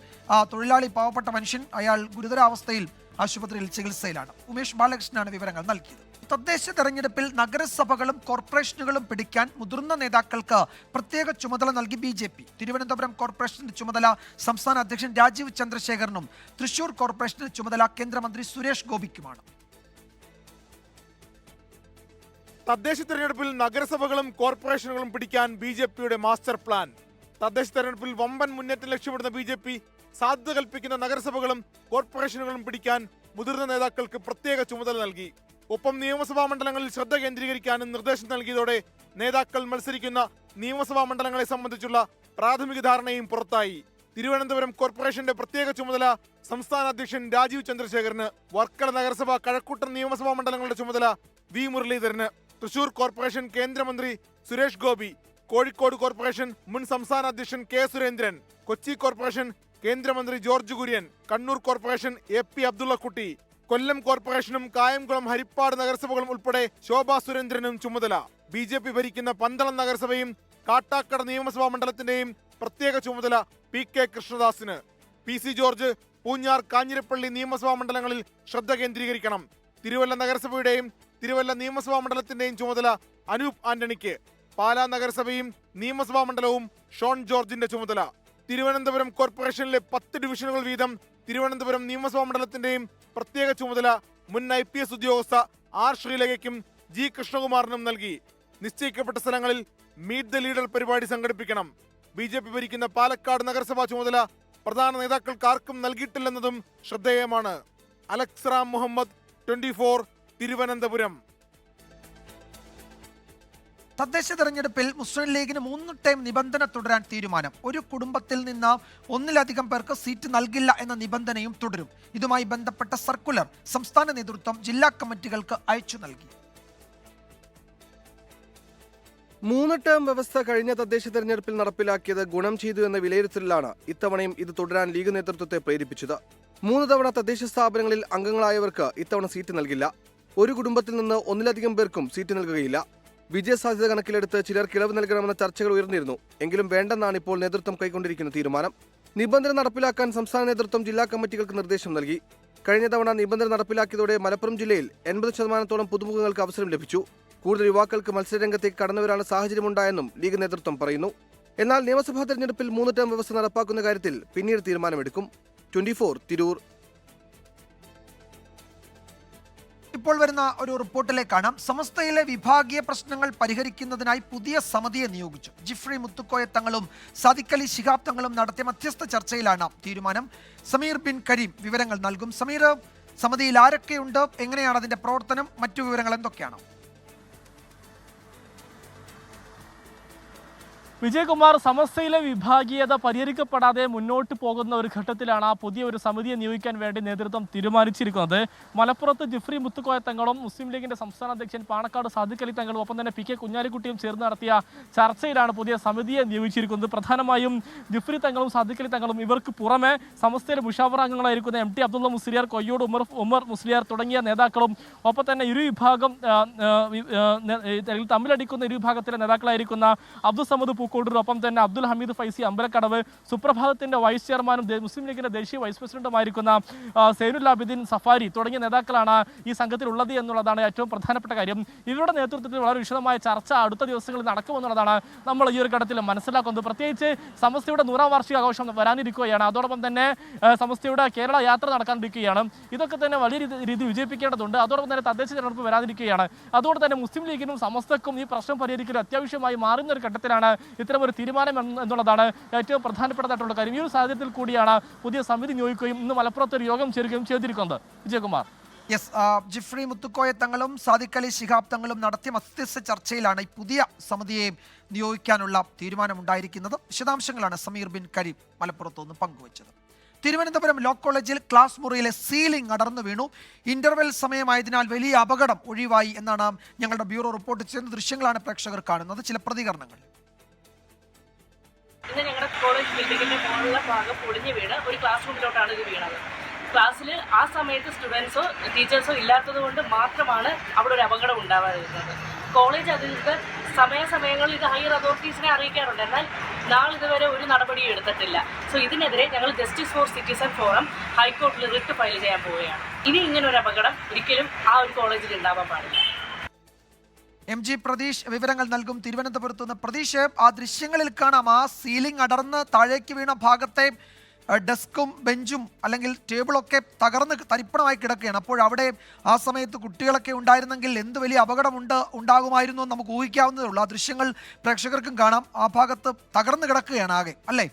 തൊഴിലാളി പാവപ്പെട്ട മനുഷ്യൻ, അയാൾ ഗുരുതരാവസ്ഥയിൽ ആശുപത്രിയിൽ ചികിത്സയിലാണ്. ഉമേഷ് ബാലകൃഷ്ണനാണ് വിവരങ്ങൾ നൽകിയത്. തദ്ദേശ തെരഞ്ഞെടുപ്പിൽ നഗരസഭകളും കോർപ്പറേഷനുകളും പിടിക്കാൻ മുതിർന്ന നേതാക്കൾക്ക് പ്രത്യേക ചുമതല നൽകി BJP. തിരുവനന്തപുരം കോർപ്പറേഷന്റെ ചുമതല സംസ്ഥാന അധ്യക്ഷൻ രാജീവ് ചന്ദ്രശേഖരനും തൃശൂർ കോർപ്പറേഷന്റെ ചുമതല കേന്ദ്രമന്ത്രി സുരേഷ് ഗോപിക്കുമാണ്. തദ്ദേശ തെരഞ്ഞെടുപ്പിൽ നഗരസഭകളും കോർപ്പറേഷനുകളും പിടിക്കാൻ BJPയുടെ മാസ്റ്റർ പ്ലാൻ. തദ്ദേശ തെരഞ്ഞെടുപ്പിൽ വമ്പൻ മുന്നേറ്റം ലക്ഷ്യമിടുന്ന BJP സാധ്യത കൽപ്പിക്കുന്ന നഗരസഭകളും കോർപ്പറേഷനുകളും പിടിക്കാൻ മുതിർന്ന നേതാക്കൾക്ക് പ്രത്യേക ചുമതല നൽകി. ഒപ്പം നിയമസഭാ മണ്ഡലങ്ങളിൽ ശ്രദ്ധ കേന്ദ്രീകരിക്കാനും നിർദ്ദേശം നൽകിയതോടെ നേതാക്കൾ മത്സരിക്കുന്ന നിയമസഭാ മണ്ഡലങ്ങളെ സംബന്ധിച്ചുള്ള പ്രാഥമിക ധാരണയും പുറത്തായി. തിരുവനന്തപുരം കോർപ്പറേഷന്റെ പ്രത്യേക ചുമതല സംസ്ഥാന അധ്യക്ഷൻ രാജീവ് ചന്ദ്രശേഖരന്, വർക്കല നഗരസഭ, കഴക്കൂട്ടം നിയമസഭാ മണ്ഡലങ്ങളുടെ ചുമതല V മുരളീധരന്, തൃശൂർ കോർപ്പറേഷൻ കേന്ദ്രമന്ത്രി സുരേഷ് ഗോപി, കോഴിക്കോട് കോർപ്പറേഷൻ മുൻ സംസ്ഥാന അധ്യക്ഷൻ K സുരേന്ദ്രൻ, കൊച്ചി കോർപ്പറേഷൻ കേന്ദ്രമന്ത്രി ജോർജ് കുര്യൻ, കണ്ണൂർ കോർപ്പറേഷൻ AP അബ്ദുള്ളക്കുട്ടി, കൊല്ലം കോർപ്പറേഷനും കായംകുളം ഹരിപ്പാട് നഗരസഭകളും ഉൾപ്പെടെ ശോഭാ സുരേന്ദ്രനും ചുമതല. BJP ഭരിക്കുന്ന പന്തളം നഗരസഭയും കാട്ടാക്കട നിയമസഭാ മണ്ഡലത്തിന്റെയും പ്രത്യേക ചുമതല PK കൃഷ്ണദാസിന്. PC George Poonjar Kanjirappally നിയമസഭാ മണ്ഡലങ്ങളിൽ ശ്രദ്ധ കേന്ദ്രീകരിക്കണം. തിരുവല്ല നഗരസഭയുടെയും തിരുവല്ല നിയമസഭാ മണ്ഡലത്തിന്റെയും ചുമതല അനൂപ് ആന്റണിക്ക്. പാലാ നഗരസഭയും നിയമസഭാ മണ്ഡലവും ഷോൺ ജോർജിന്റെ ചുമതല. തിരുവനന്തപുരം കോർപ്പറേഷനിലെ 10 ഡിവിഷനുകൾ വീതം തിരുവനന്തപുരം നിയമസഭാ മണ്ഡലത്തിന്റെയും പ്രത്യേക ചുമതല മുൻ IPS ഉദ്യോഗസ്ഥ R ശ്രീലേഖയ്ക്കും G കൃഷ്ണകുമാറിനും നൽകി. നിശ്ചയിക്കപ്പെട്ട സ്ഥലങ്ങളിൽ മീറ്റ് ദ ലീഡർ പരിപാടി സംഘടിപ്പിക്കണം. BJP ഭരിക്കുന്ന പാലക്കാട് നഗരസഭാ ചുമതല പ്രധാന നേതാക്കൾക്ക് ആർക്കും നൽകിയിട്ടില്ലെന്നതും ശ്രദ്ധേയമാണ്. അലക്സ് റാം മുഹമ്മദ്, 24, തിരുവനന്തപുരം. തദ്ദേശ തെരഞ്ഞെടുപ്പിൽ മുസ്ലിം ലീഗിന് 3 ടൈം നിബന്ധന തുടരാൻ തീരുമാനം. ഒരു കുടുംബത്തിൽ നിന്ന് ഒന്നിലധികം പേർക്ക് സീറ്റ് നൽകില്ല എന്ന നിബന്ധനയും തുടരും. ഇതുമായി ബന്ധപ്പെട്ട സർക്കുലർ സംസ്ഥാന നേതൃത്വം ജില്ലാ കമ്മിറ്റികൾക്ക് അയച്ചു നൽകി. 3 ടേം വ്യവസ്ഥ കഴിഞ്ഞ തദ്ദേശ തെരഞ്ഞെടുപ്പിൽ നടപ്പിലാക്കിയത് ഗുണം ചെയ്തു എന്ന വിലയിരുത്തലിലാണ് ഇത്തവണയും ഇത് തുടരാൻ ലീഗ് നേതൃത്വത്തെ പ്രേരിപ്പിച്ചത്. 3 തവണ തദ്ദേശ സ്ഥാപനങ്ങളിൽ അംഗങ്ങളായവർക്ക് ഇത്തവണ സീറ്റ് നൽകില്ല. ഒരു കുടുംബത്തിൽ നിന്ന് ഒന്നിലധികം പേർക്കും സീറ്റ് നൽകുകയില്ല. വിജയസാധ്യത കണക്കിലെടുത്ത് ചിലർ കിളവ് നൽകണമെന്ന ചർച്ചകൾ ഉയർന്നിരുന്നു. എങ്കിലും വേണ്ടെന്നാണ് ഇപ്പോൾ നേതൃത്വം കൈക്കൊണ്ടിരിക്കുന്ന തീരുമാനം. നിബന്ധന നടപ്പിലാക്കാൻ സംസ്ഥാന നേതൃത്വം ജില്ലാ കമ്മിറ്റികൾക്ക് നിർദ്ദേശം നൽകി. കഴിഞ്ഞ തവണ നിബന്ധന നടപ്പിലാക്കിയതോടെ മലപ്പുറം ജില്ലയിൽ 80% പുതുമുഖങ്ങൾക്ക് അവസരം ലഭിച്ചു. കൂടുതൽ യുവാക്കൾക്ക് മത്സരരംഗത്തേക്ക് കടന്നുവരാനുള്ള സാഹചര്യമുണ്ടായെന്നും ലീഗ് നേതൃത്വം പറയുന്നു. എന്നാൽ നിയമസഭാ തെരഞ്ഞെടുപ്പിൽ 3 ടേം വ്യവസ്ഥ നടപ്പാക്കുന്ന കാര്യത്തിൽ പിന്നീട് തീരുമാനമെടുക്കും. 24, തിരൂർ. ഇപ്പോൾ വരുന്ന ഒരു റിപ്പോർട്ടിലേക്കാണ്. സമസ്തയിലെ വിഭാഗീയ പ്രശ്നങ്ങൾ പരിഹരിക്കുന്നതിനായി പുതിയ സമിതിയെ നിയോഗിച്ചു. ജിഫ്രി മുത്തുക്കോയ തങ്ങളും സാദിഖ് അലി ശിഹാബ് തങ്ങളും നടത്തിയ മധ്യസ്ഥ ചർച്ചയിലാണ് തീരുമാനം. സമീർ ബിൻ കരീം വിവരങ്ങൾ നൽകും. സമീർ, സമിതിയിൽ ആരൊക്കെയുണ്ട്, എങ്ങനെയാണ് അതിന്റെ പ്രവർത്തനം, മറ്റു വിവരങ്ങൾ എന്തൊക്കെയാണ്? വിജയകുമാർ, സമസ്തയിലെ വിഭാഗീയത പരിഹരിക്കപ്പെടാതെ മുന്നോട്ട് പോകുന്ന ഒരു ഘട്ടത്തിലാണ് പുതിയ ഒരു സമിതിയെ നിയോഗിക്കാൻ വേണ്ടി നേതൃത്വം തീരുമാനിച്ചിരിക്കുന്നത്. മലപ്പുറത്ത് ജിഫ്രി മുത്തുക്കോയ തങ്ങളും മുസ്ലിം ലീഗിന്റെ സംസ്ഥാന അധ്യക്ഷൻ പാണക്കാട് സാദിഖ് അലി തങ്ങളും ഒപ്പം തന്നെ PK കുഞ്ഞാലിക്കുട്ടിയും ചേർന്ന് നടത്തിയ ചർച്ചയിലാണ് പുതിയ സമിതിയെ നിയോഗിച്ചിരിക്കുന്നത്. പ്രധാനമായും ജിഫ്രി തങ്ങളും സാദിഖ് അലി തങ്ങളും, ഇവർക്ക് പുറമെ സമസ്തയിലെ മുഷാവറ അംഗങ്ങളായിരിക്കുന്ന MT അബ്ദുള്ള മുസ്ലിയാർ, കൊയ്യോട് ഉമർ മുസ്ലിയാർ തുടങ്ങിയ നേതാക്കളും ഒപ്പം തന്നെ ഇരുവിഭാഗം തമ്മിലടിക്കുന്ന ഇരുവിഭാഗത്തിലെ നേതാക്കളായിരിക്കുന്ന അബ്ദുൾ സമദ് ഒപ്പം തന്നെ അബ്ദുൽ ഹമീദ് ഫൈസി അമ്പലക്കടവ്, സുപ്രഭാതത്തിന്റെ വൈസ് ചെയർമാനും മുസ്ലിം ലീഗിന്റെ ദേശീയ വൈസ് പ്രസിഡന്റുമായിരിക്കുന്ന സൈനുൽ ആബിദീൻ സഫാരി തുടങ്ങിയ നേതാക്കളാണ് ഈ സംഘത്തിലുള്ളത് എന്നുള്ളതാണ് ഏറ്റവും പ്രധാനപ്പെട്ട കാര്യം. ഇവരുടെ നേതൃത്വത്തിൽ വളരെ വിശദമായ ചർച്ച അടുത്ത ദിവസങ്ങളിൽ നടക്കുമെന്നുള്ളതാണ് നമ്മൾ ഈ ഒരു ഘട്ടത്തിൽ മനസ്സിലാക്കുന്നത്. പ്രത്യേകിച്ച് സമസ്തയുടെ 100ാം വാർഷികാഘോഷം വരാനിരിക്കുകയാണ്. അതോടൊപ്പം തന്നെ സമസ്തയുടെ കേരള യാത്ര നടക്കാനിരിക്കുകയാണ്. ഇതൊക്കെ തന്നെ വലിയ രീതിയിൽ വിജയിപ്പിക്കേണ്ടതുണ്ട്. അതോടൊപ്പം തന്നെ തദ്ദേശ തെരഞ്ഞെടുപ്പ് വരാനിരിക്കുകയാണ്. അതുകൊണ്ട് തന്നെ മുസ്ലിം ലീഗിനും സമസ്തക്കും ഈ പ്രശ്നം പരിഹരിക്കൽ അത്യാവശ്യമായി മാറുന്ന ഒരു ഘട്ടത്തിലാണ് ഇത്തരമൊരു തീരുമാനം എന്നുള്ളതാണ് ഏറ്റവും പ്രധാനപ്പെട്ടതായിട്ടുള്ള കാര്യം. ഈ ഒരു സാഹചര്യത്തിൽ കൂടിയാണ് പുതിയ സമിതി നിയോഗിക്കുകയും ഇന്ന് മലപ്പുറത്ത് ഒരു യോഗം ചേരുകയും ചെയ്തിരിക്കുന്നത്. വിജയകുമാർ. യെസ്, ജിഫ്രി മുത്തുക്കോയ തങ്ങളും സാദിഖ് അലി ശിഹാബ് തങ്ങളും നടത്തിയ മധ്യസ്ഥ ചർച്ചയിലാണ് ഈ പുതിയ സമിതിയെ നിയോഗിക്കാനുള്ള തീരുമാനമുണ്ടായിരിക്കുന്നത്. വിശദാംശങ്ങളാണ് സമീർ ബിൻ കരീം മലപ്പുറത്തുനിന്ന് പങ്കുവച്ചത്. തിരുവനന്തപുരം ലോ കോളേജിൽ ക്ലാസ് മുറിയിലെ സീലിംഗ് അടർന്നു വീണു. ഇന്റർവെൽ സമയമായതിനാൽ വലിയ അപകടം ഒഴിവായി എന്നാണ് ഞങ്ങളുടെ ബ്യൂറോ റിപ്പോർട്ട് ചെയ്യുന്ന ദൃശ്യങ്ങളാണ് പ്രേക്ഷകർ കാണുന്നത്. ചില പ്രതികരണങ്ങൾ. കോളേജ് ബിൽഡിങ്ങിന്റെ മുകളിലെ ഭാഗം പൊളിഞ്ഞു വീണ് ഒരു ക്ലാസ് റൂമിലോട്ടാണ് ഇത് വീണത്. ക്ലാസ്സിൽ ആ സമയത്ത് സ്റ്റുഡൻസോ ടീച്ചേഴ്സോ ഇല്ലാത്തത് കൊണ്ട് മാത്രമാണ് അവിടെ ഒരു അപകടം ഉണ്ടാവാതിരുന്നത്. കോളേജ് അധികൃതർ സമയാസമയങ്ങളിൽ ഇത് ഹയർ അതോറിറ്റീസിനെ അറിയിക്കാറുണ്ട്, എന്നാൽ നാളിതുവരെ ഒരു നടപടിയും എടുത്തിട്ടില്ല. സോ ഇതിനെതിരെ ഞങ്ങൾ ജസ്റ്റിസ് ഫോർ സിറ്റിസൺ ഫോറം ഹൈക്കോടതിയിൽ റിട്ട് ഫയൽ ചെയ്യാൻ പോവുകയാണ്. ഇനി ഇങ്ങനെ ഒരു അപകടം ഒരിക്കലും ആ ഒരു കോളേജിൽ ഉണ്ടാവാൻ പാടില്ല. MG പ്രതീഷ് വിവരങ്ങൾ നൽകും തിരുവനന്തപുരത്ത് നിന്ന്. പ്രതീഷ്, ആ ദൃശ്യങ്ങളിൽ കാണാം ആ സീലിംഗ് അടർന്ന് താഴേക്ക് വീണ ഭാഗത്തെ ഡെസ്കും ബെഞ്ചും അല്ലെങ്കിൽ ടേബിളൊക്കെ തകർന്ന് തരിപ്പണമായി കിടക്കുകയാണ്. അപ്പോൾ അവിടെ ആ സമയത്ത് കുട്ടികളൊക്കെ ഉണ്ടായിരുന്നെങ്കിൽ എന്ത് വലിയ ഉണ്ടാകുമായിരുന്നു എന്ന് നമുക്ക് ഊഹിക്കാവുന്നതേ ഉള്ളൂ. ആ ദൃശ്യങ്ങൾ പ്രേക്ഷകർക്കും കാണാം. ആ ഭാഗത്ത് തകർന്ന് കിടക്കുകയാണ് ആകെ, അല്ലേ?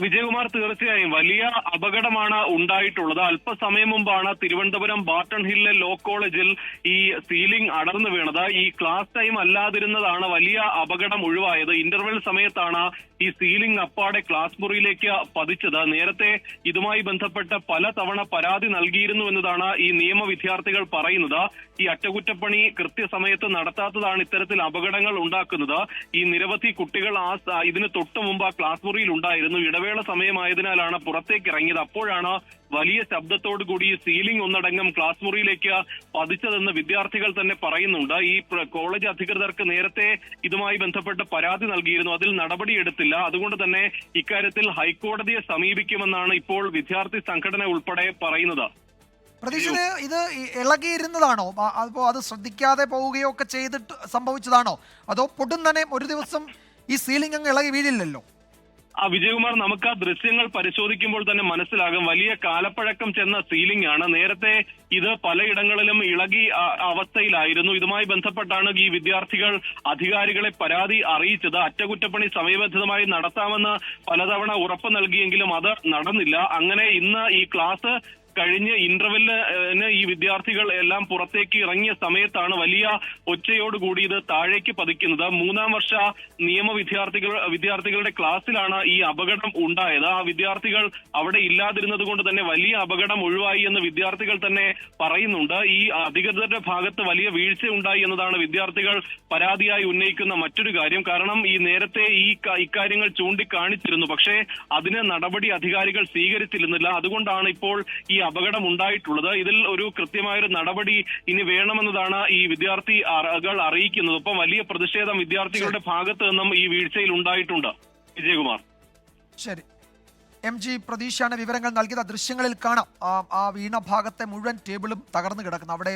വിജയകുമാർ, തീർച്ചയായും വലിയ അപകടമാണ് ഉണ്ടായിട്ടുള്ളത്. അല്പസമയം മുമ്പാണ് തിരുവനന്തപുരം ബാർട്ടൺ ഹില്ലിലെ ലോ കോളേജിൽ ഈ സീലിംഗ് അടർന്നു വീണത്. ഈ ക്ലാസ് ടൈം അല്ലാതിരുന്നതാണ് വലിയ അപകടം ഒഴിവായത്. ഇന്റർവെൽ സമയത്താണ് ഈ സീലിംഗ് അപ്പാടെ ക്ലാസ് മുറിയിലേക്ക് പതിച്ചത്. നേരത്തെ ഇതുമായി ബന്ധപ്പെട്ട് പലതവണ പരാതി നൽകിയിരുന്നു എന്നതാണ് ഈ നിയമ വിദ്യാർത്ഥികൾ പറയുന്നത്. ഈ അറ്റകുറ്റപ്പണി കൃത്യസമയത്ത് നടത്താത്തതാണ് ഇത്തരത്തിൽ അപകടങ്ങൾ ഉണ്ടാക്കുന്നത്. ഈ നിരവധി കുട്ടികൾ ഇതിന് തൊട്ടു മുമ്പ് ആ ക്ലാസ് മുറിയിൽ ഉണ്ടായിരുന്നു. ഇടവേള സമയമായതിനാലാണ് പുറത്തേക്ക് ഇറങ്ങിയത്. അപ്പോഴാണ് വലിയ ശബ്ദത്തോടു കൂടി സീലിംഗ് ഒന്നടങ്കം ക്ലാസ് മുറിയിലേക്ക് പതിച്ചതെന്ന് വിദ്യാർത്ഥികൾ തന്നെ പറയുന്നുണ്ട്. ഈ കോളേജ് അധികൃതർക്ക് നേരത്തെ ഇതുമായി ബന്ധപ്പെട്ട് പരാതി നൽകിയിരുന്നു, അതിൽ നടപടിയെടുത്തില്ല. അതുകൊണ്ട് തന്നെ ഇക്കാര്യത്തിൽ ഹൈക്കോടതിയെ സമീപിക്കുമെന്നാണ് ഇപ്പോൾ വിദ്യാർത്ഥി സംഘടന ഉൾപ്പെടെ പറയുന്നത്. പ്രതീക്ഷിത് ഇത് ഇളകിയിരുന്നതാണോ? അപ്പോൾ അത് ശ്രദ്ധിക്കാതെ പോവുകയോ ഒക്കെ ചെയ്തിട്ട് സംഭവിച്ചതാണോ? അതോ പൊടുന്നനെ ഒരു ദിവസം ഈ സീലിംഗ് അങ്ങ് ഇളകി വീഴില്ലല്ലോ? വിജയകുമാർ, നമുക്ക് ആ ദൃശ്യങ്ങൾ പരിശോധിക്കുമ്പോൾ തന്നെ മനസ്സിലാകും വലിയ കാലപ്പഴക്കം ചെന്ന സീലിംഗ് ആണ്. നേരത്തെ ഇത് പലയിടങ്ങളിലും ഇളകി അവസ്ഥയിലായിരുന്നു. ഇതുമായി ബന്ധപ്പെട്ടാണ് ഈ വിദ്യാർത്ഥികൾ അധികാരികളെ പരാതി അറിയിച്ചത്. അറ്റകുറ്റപ്പണി സമയബന്ധിതമായി നടത്താമെന്ന് പലതവണ ഉറപ്പ് നൽകിയെങ്കിലും അത് നടന്നില്ല. അങ്ങനെ ഇന്ന് ഈ ക്ലാസ് കഴിഞ്ഞ് ഇന്റർവെല്ലിന് ഈ വിദ്യാർത്ഥികൾ എല്ലാം പുറത്തേക്ക് ഇറങ്ങിയ സമയത്താണ് വലിയ ഒച്ചയോടുകൂടി ഇത് താഴേക്ക് പതിക്കുന്നത്. 3ാം വർഷ നിയമ വിദ്യാർത്ഥികളുടെ ക്ലാസ്സിലാണ് ഈ അപകടം ഉണ്ടായത്. ആ വിദ്യാർത്ഥികൾ അവിടെ ഇല്ലാതിരുന്നത് കൊണ്ട് തന്നെ വലിയ അപകടം ഒഴിവായി എന്ന് വിദ്യാർത്ഥികൾ തന്നെ പറയുന്നുണ്ട്. ഈ അധികൃതരുടെ ഭാഗത്ത് വലിയ വീഴ്ച ഉണ്ടായി എന്നതാണ് വിദ്യാർത്ഥികൾ പരാതിയായി ഉന്നയിക്കുന്ന മറ്റൊരു കാര്യം. കാരണം ഈ നേരത്തെ ഇക്കാര്യങ്ങൾ ചൂണ്ടിക്കാണിച്ചിരുന്നു, പക്ഷേ അതിന് നടപടി അധികാരികൾ സ്വീകരിച്ചിരുന്നില്ല. അതുകൊണ്ടാണ് ഇപ്പോൾ ഈ അപകടം ഉണ്ടായിട്ടുള്ളത്. ഇതിൽ ഒരു കൃത്യമായൊരു നടപടി ഇനി വേണമെന്നതാണ് ഈ വിദ്യാർത്ഥികൾ അറിയിക്കുന്നത്. ഒപ്പം വലിയ പ്രതിഷേധം വിദ്യാർത്ഥികളുടെ ഭാഗത്ത് നിന്നും ഈ വീഴ്ചയിൽ ഉണ്ടായിട്ടുണ്ട്. വിജയകുമാർ, ശരി. MG പ്രതീഷാണ് വിവരങ്ങൾ നൽകിയത്. ദൃശ്യങ്ങളിൽ കാണാം ആ വീണ ഭാഗത്തെ മുഴുവൻ ടേബിളും തകർന്നു കിടക്കുന്നു. അവിടെ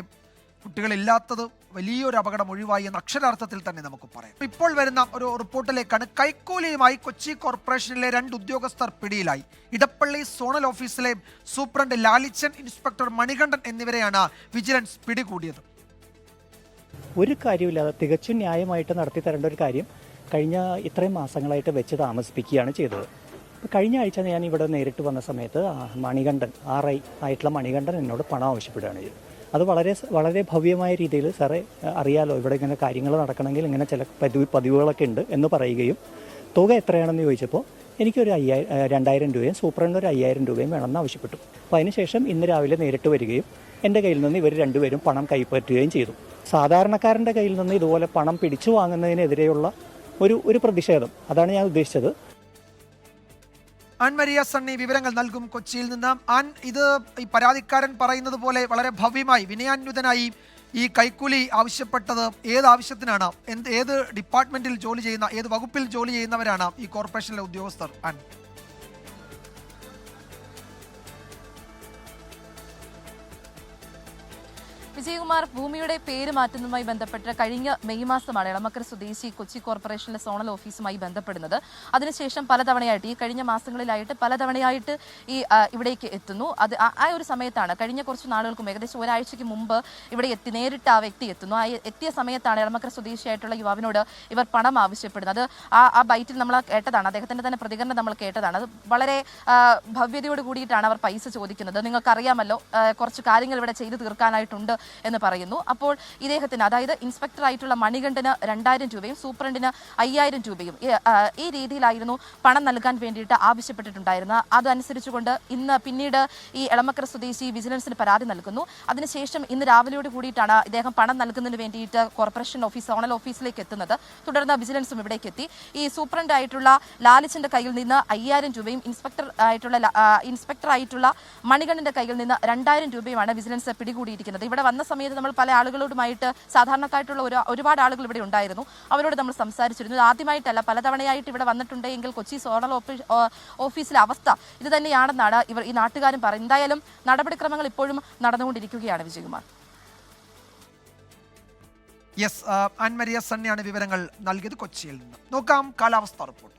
കുട്ടികളില്ലാത്തത് വലിയൊരു അപകടം ഒഴിവായി എന്ന അക്ഷരാർത്ഥത്തിൽ തന്നെ നമുക്ക് പറയാം. ഇപ്പോൾ വരുന്ന ഒരു റിപ്പോർട്ടിലേക്കാണ്. കൈക്കൂലിയുമായി കൊച്ചി കോർപ്പറേഷനിലെ 2 ഉദ്യോഗസ്ഥർ പിടിയിലായി. ഇടപ്പള്ളി സോണൽ ഓഫീസിലെ സൂപ്രണ്ട് ലാലിച്ചൻ, ഇൻസ്പെക്ടർ മണികണ്ഠൻ എന്നിവരെയാണ് വിജിലൻസ് പിടികൂടിയത്. ഒരു കാര്യമില്ലാതെ തികച്ചും ന്യായമായിട്ട് നടത്തി തരേണ്ട ഒരു കാര്യം കഴിഞ്ഞ ഇത്രയും മാസങ്ങളായിട്ട് വെച്ച് താമസിപ്പിക്കുകയാണ് ചെയ്തത്. കഴിഞ്ഞ ആഴ്ച ഞാൻ ഇവിടെ നേരിട്ട് വന്ന സമയത്ത് മണികണ്ഠൻ RI ആയിട്ടുള്ള മണികണ്ഠൻ എന്നോട് പണം ആവശ്യപ്പെടുകയാണ് ചെയ്തത്. അത് വളരെ ഭവ്യമായ രീതിയിൽ, സാറേ അറിയാലോ ഇവിടെ ഇങ്ങനെ കാര്യങ്ങൾ നടക്കണമെങ്കിൽ ഇങ്ങനെ ചില പതിവുകളൊക്കെ ഉണ്ട് എന്ന് പറയുകയും തുക എത്രയാണെന്ന് ചോദിച്ചപ്പോൾ എനിക്കൊരു 2000 രൂപയും സൂപ്രണ്ടിന് ഒരു 5000 രൂപയും വേണമെന്ന് ആവശ്യപ്പെട്ടു. അപ്പോൾ അതിനുശേഷം ഇന്ന് രാവിലെ നേരിട്ട് വരികയും എൻ്റെ കയ്യിൽ നിന്ന് ഇവർ രണ്ടുപേരും പണം കൈപ്പറ്റുകയും ചെയ്തു. സാധാരണക്കാരൻ്റെ കയ്യിൽ നിന്ന് ഇതുപോലെ പണം പിടിച്ചു വാങ്ങുന്നതിനെതിരെയുള്ള ഒരു പ്രതിഷേധം, അതാണ് ഞാൻ ഉദ്ദേശിച്ചത്. ആൻമരിയ സണ്ണി വിവരങ്ങൾ നൽകും കൊച്ചിയിൽ നിന്ന്. ഇത് ഈ പരാതിക്കാരൻ പറയുന്നത് പോലെ വളരെ ഭവ്യമായി വിനയാന്വിതനായി ഈ കൈക്കൂലി ആവശ്യപ്പെട്ടത് ഏത് ആവശ്യത്തിനാണ്? ഏത് ഡിപ്പാർട്ട്മെന്റിൽ ജോലി ചെയ്യുന്ന, ഏത് വകുപ്പിൽ ജോലി ചെയ്യുന്നവരാണ് ഈ കോർപ്പറേഷനിലെ ഉദ്യോഗസ്ഥർ? വിജയകുമാർ, ഭൂമിയുടെ പേര് മാറ്റുന്നതുമായി ബന്ധപ്പെട്ട് കഴിഞ്ഞ മെയ് മാസമാണ് എളമക്കര സ്വദേശി കൊച്ചി കോർപ്പറേഷനിലെ സോണൽ ഓഫീസുമായി ബന്ധപ്പെടുന്നത്. അതിനുശേഷം പലതവണയായിട്ട് ഈ കഴിഞ്ഞ മാസങ്ങളിലായിട്ട് പലതവണയായിട്ട് ഇവിടേക്ക് എത്തുന്നു. അത് ആ ഒരു സമയത്താണ് കഴിഞ്ഞ കുറച്ച് നാളുകൾക്കും ഏകദേശം ഒരാഴ്ചയ്ക്ക് മുമ്പ് ഇവിടെ നേരിട്ട് ആ വ്യക്തി എത്തുന്നു. എത്തിയ സമയത്താണ് എളമക്കര സ്വദേശിയായിട്ടുള്ള യുവാവിനോട് ഇവർ പണം ആവശ്യപ്പെടുന്നത്. ആ ബൈറ്റിൽ നമ്മൾ കേട്ടതാണ്, അദ്ദേഹത്തിന്റെ തന്നെ പ്രതികരണം നമ്മൾ കേട്ടതാണ്. അത് വളരെ ഭവ്യതയോട് കൂടിയിട്ടാണ് അവർ പൈസ ചോദിക്കുന്നത്. നിങ്ങൾക്കറിയാമല്ലോ കുറച്ച് കാര്യങ്ങൾ ഇവിടെ ചെയ്തു തീർക്കാനായിട്ടുണ്ട് എന്ന് പറയുന്നു. അപ്പോൾ ഇദ്ദേഹത്തിന്, അതായത് ഇൻസ്പെക്ടറായിട്ടുള്ള മണികണ്ഠന് 2000 രൂപയും സൂപ്രണ്ടിന് 5000 രൂപയും ഈ രീതിയിലായിരുന്നു പണം നൽകാൻ വേണ്ടിയിട്ട് ആവശ്യപ്പെട്ടിട്ടുണ്ടായിരുന്നത്. അതനുസരിച്ചുകൊണ്ട് പിന്നീട് ഈ എളമക്കര സ്വദേശി വിജിലൻസിന് പരാതി നൽകുന്നു. അതിനുശേഷം ഇന്ന് രാവിലെയോട് കൂടിയിട്ടാണ് ഇദ്ദേഹം പണം നൽകുന്നതിന് വേണ്ടിയിട്ട് കോർപ്പറേഷൻ ഓഫീസ്, സോണൽ ഓഫീസിലേക്ക് എത്തുന്നത്. തുടർന്ന് വിജിലൻസും ഇവിടേക്ക് എത്തി. ഈ സൂപ്രണ്ടായിട്ടുള്ള ലാലിച്ചിന്റെ കയ്യിൽ നിന്ന് 5000 രൂപയും ഇൻസ്പെക്ടർ ആയിട്ടുള്ള മണികണ്ഠന്റെ കയ്യിൽ നിന്ന് 2000 രൂപയുമാണ് വിജിലൻസ് പിടികൂടിയിരിക്കുന്നത്. ഇവിടെ വന്ന സമയത്ത് നമ്മൾ പല ആളുകളോടുമായിട്ട്, സാധാരണക്കാരായിട്ടുള്ള ഒരുപാട് ആളുകൾ ഇവിടെ ഉണ്ടായിരുന്നു, അവരോട് നമ്മൾ സംസാരിച്ചിരുന്നു. ആദ്യമായിട്ടല്ല, പലതവണയായിട്ട് ഇവിടെ വന്നിട്ടുണ്ട് എങ്കിൽ കൊച്ചി സോണൽ ഓഫീസിലെ അവസ്ഥ ഇത് തന്നെയാണെന്നാണ് ഈ നാട്ടുകാരും പറയുന്നത്. എന്തായാലും നടപടിക്രമങ്ങൾ ഇപ്പോഴും നടന്നുകൊണ്ടിരിക്കുകയാണ്. വിജയകുമാർ. യെസ്, ആൻമരിയ സണ്ണിയാണ് വിവരങ്ങൾ നൽകിയത് കൊച്ചിയിൽ നിന്ന്. നോക്കാം കാലാവസ്ഥ റിപ്പോർട്ട്.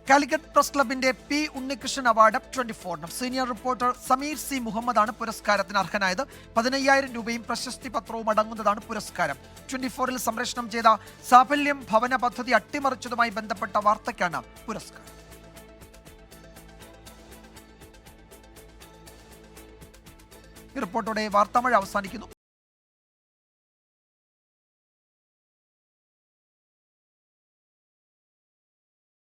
കാലിക്കറ്റ് പ്രസ് ക്ലബിന്റെ P Unnikrishnan award 24 senior reporter Sameer C മുഹമ്മദാണ് പുരസ്കാരത്തിന് അർഹനായത്. 15000 രൂപയും പ്രശസ്തി പത്രവും അടങ്ങുന്നതാണ് പുരസ്കാരം. 24 സംപ്രേഷണം ചെയ്ത സാഫല്യം ഭവന പദ്ധതി അട്ടിമറിച്ചതുമായി ബന്ധപ്പെട്ട വാർത്തയ്ക്കാണ് പുരസ്കാരം. ഈ റിപ്പോർട്ടോടെ വാർത്താമഴ അവസാനിക്കുന്നു.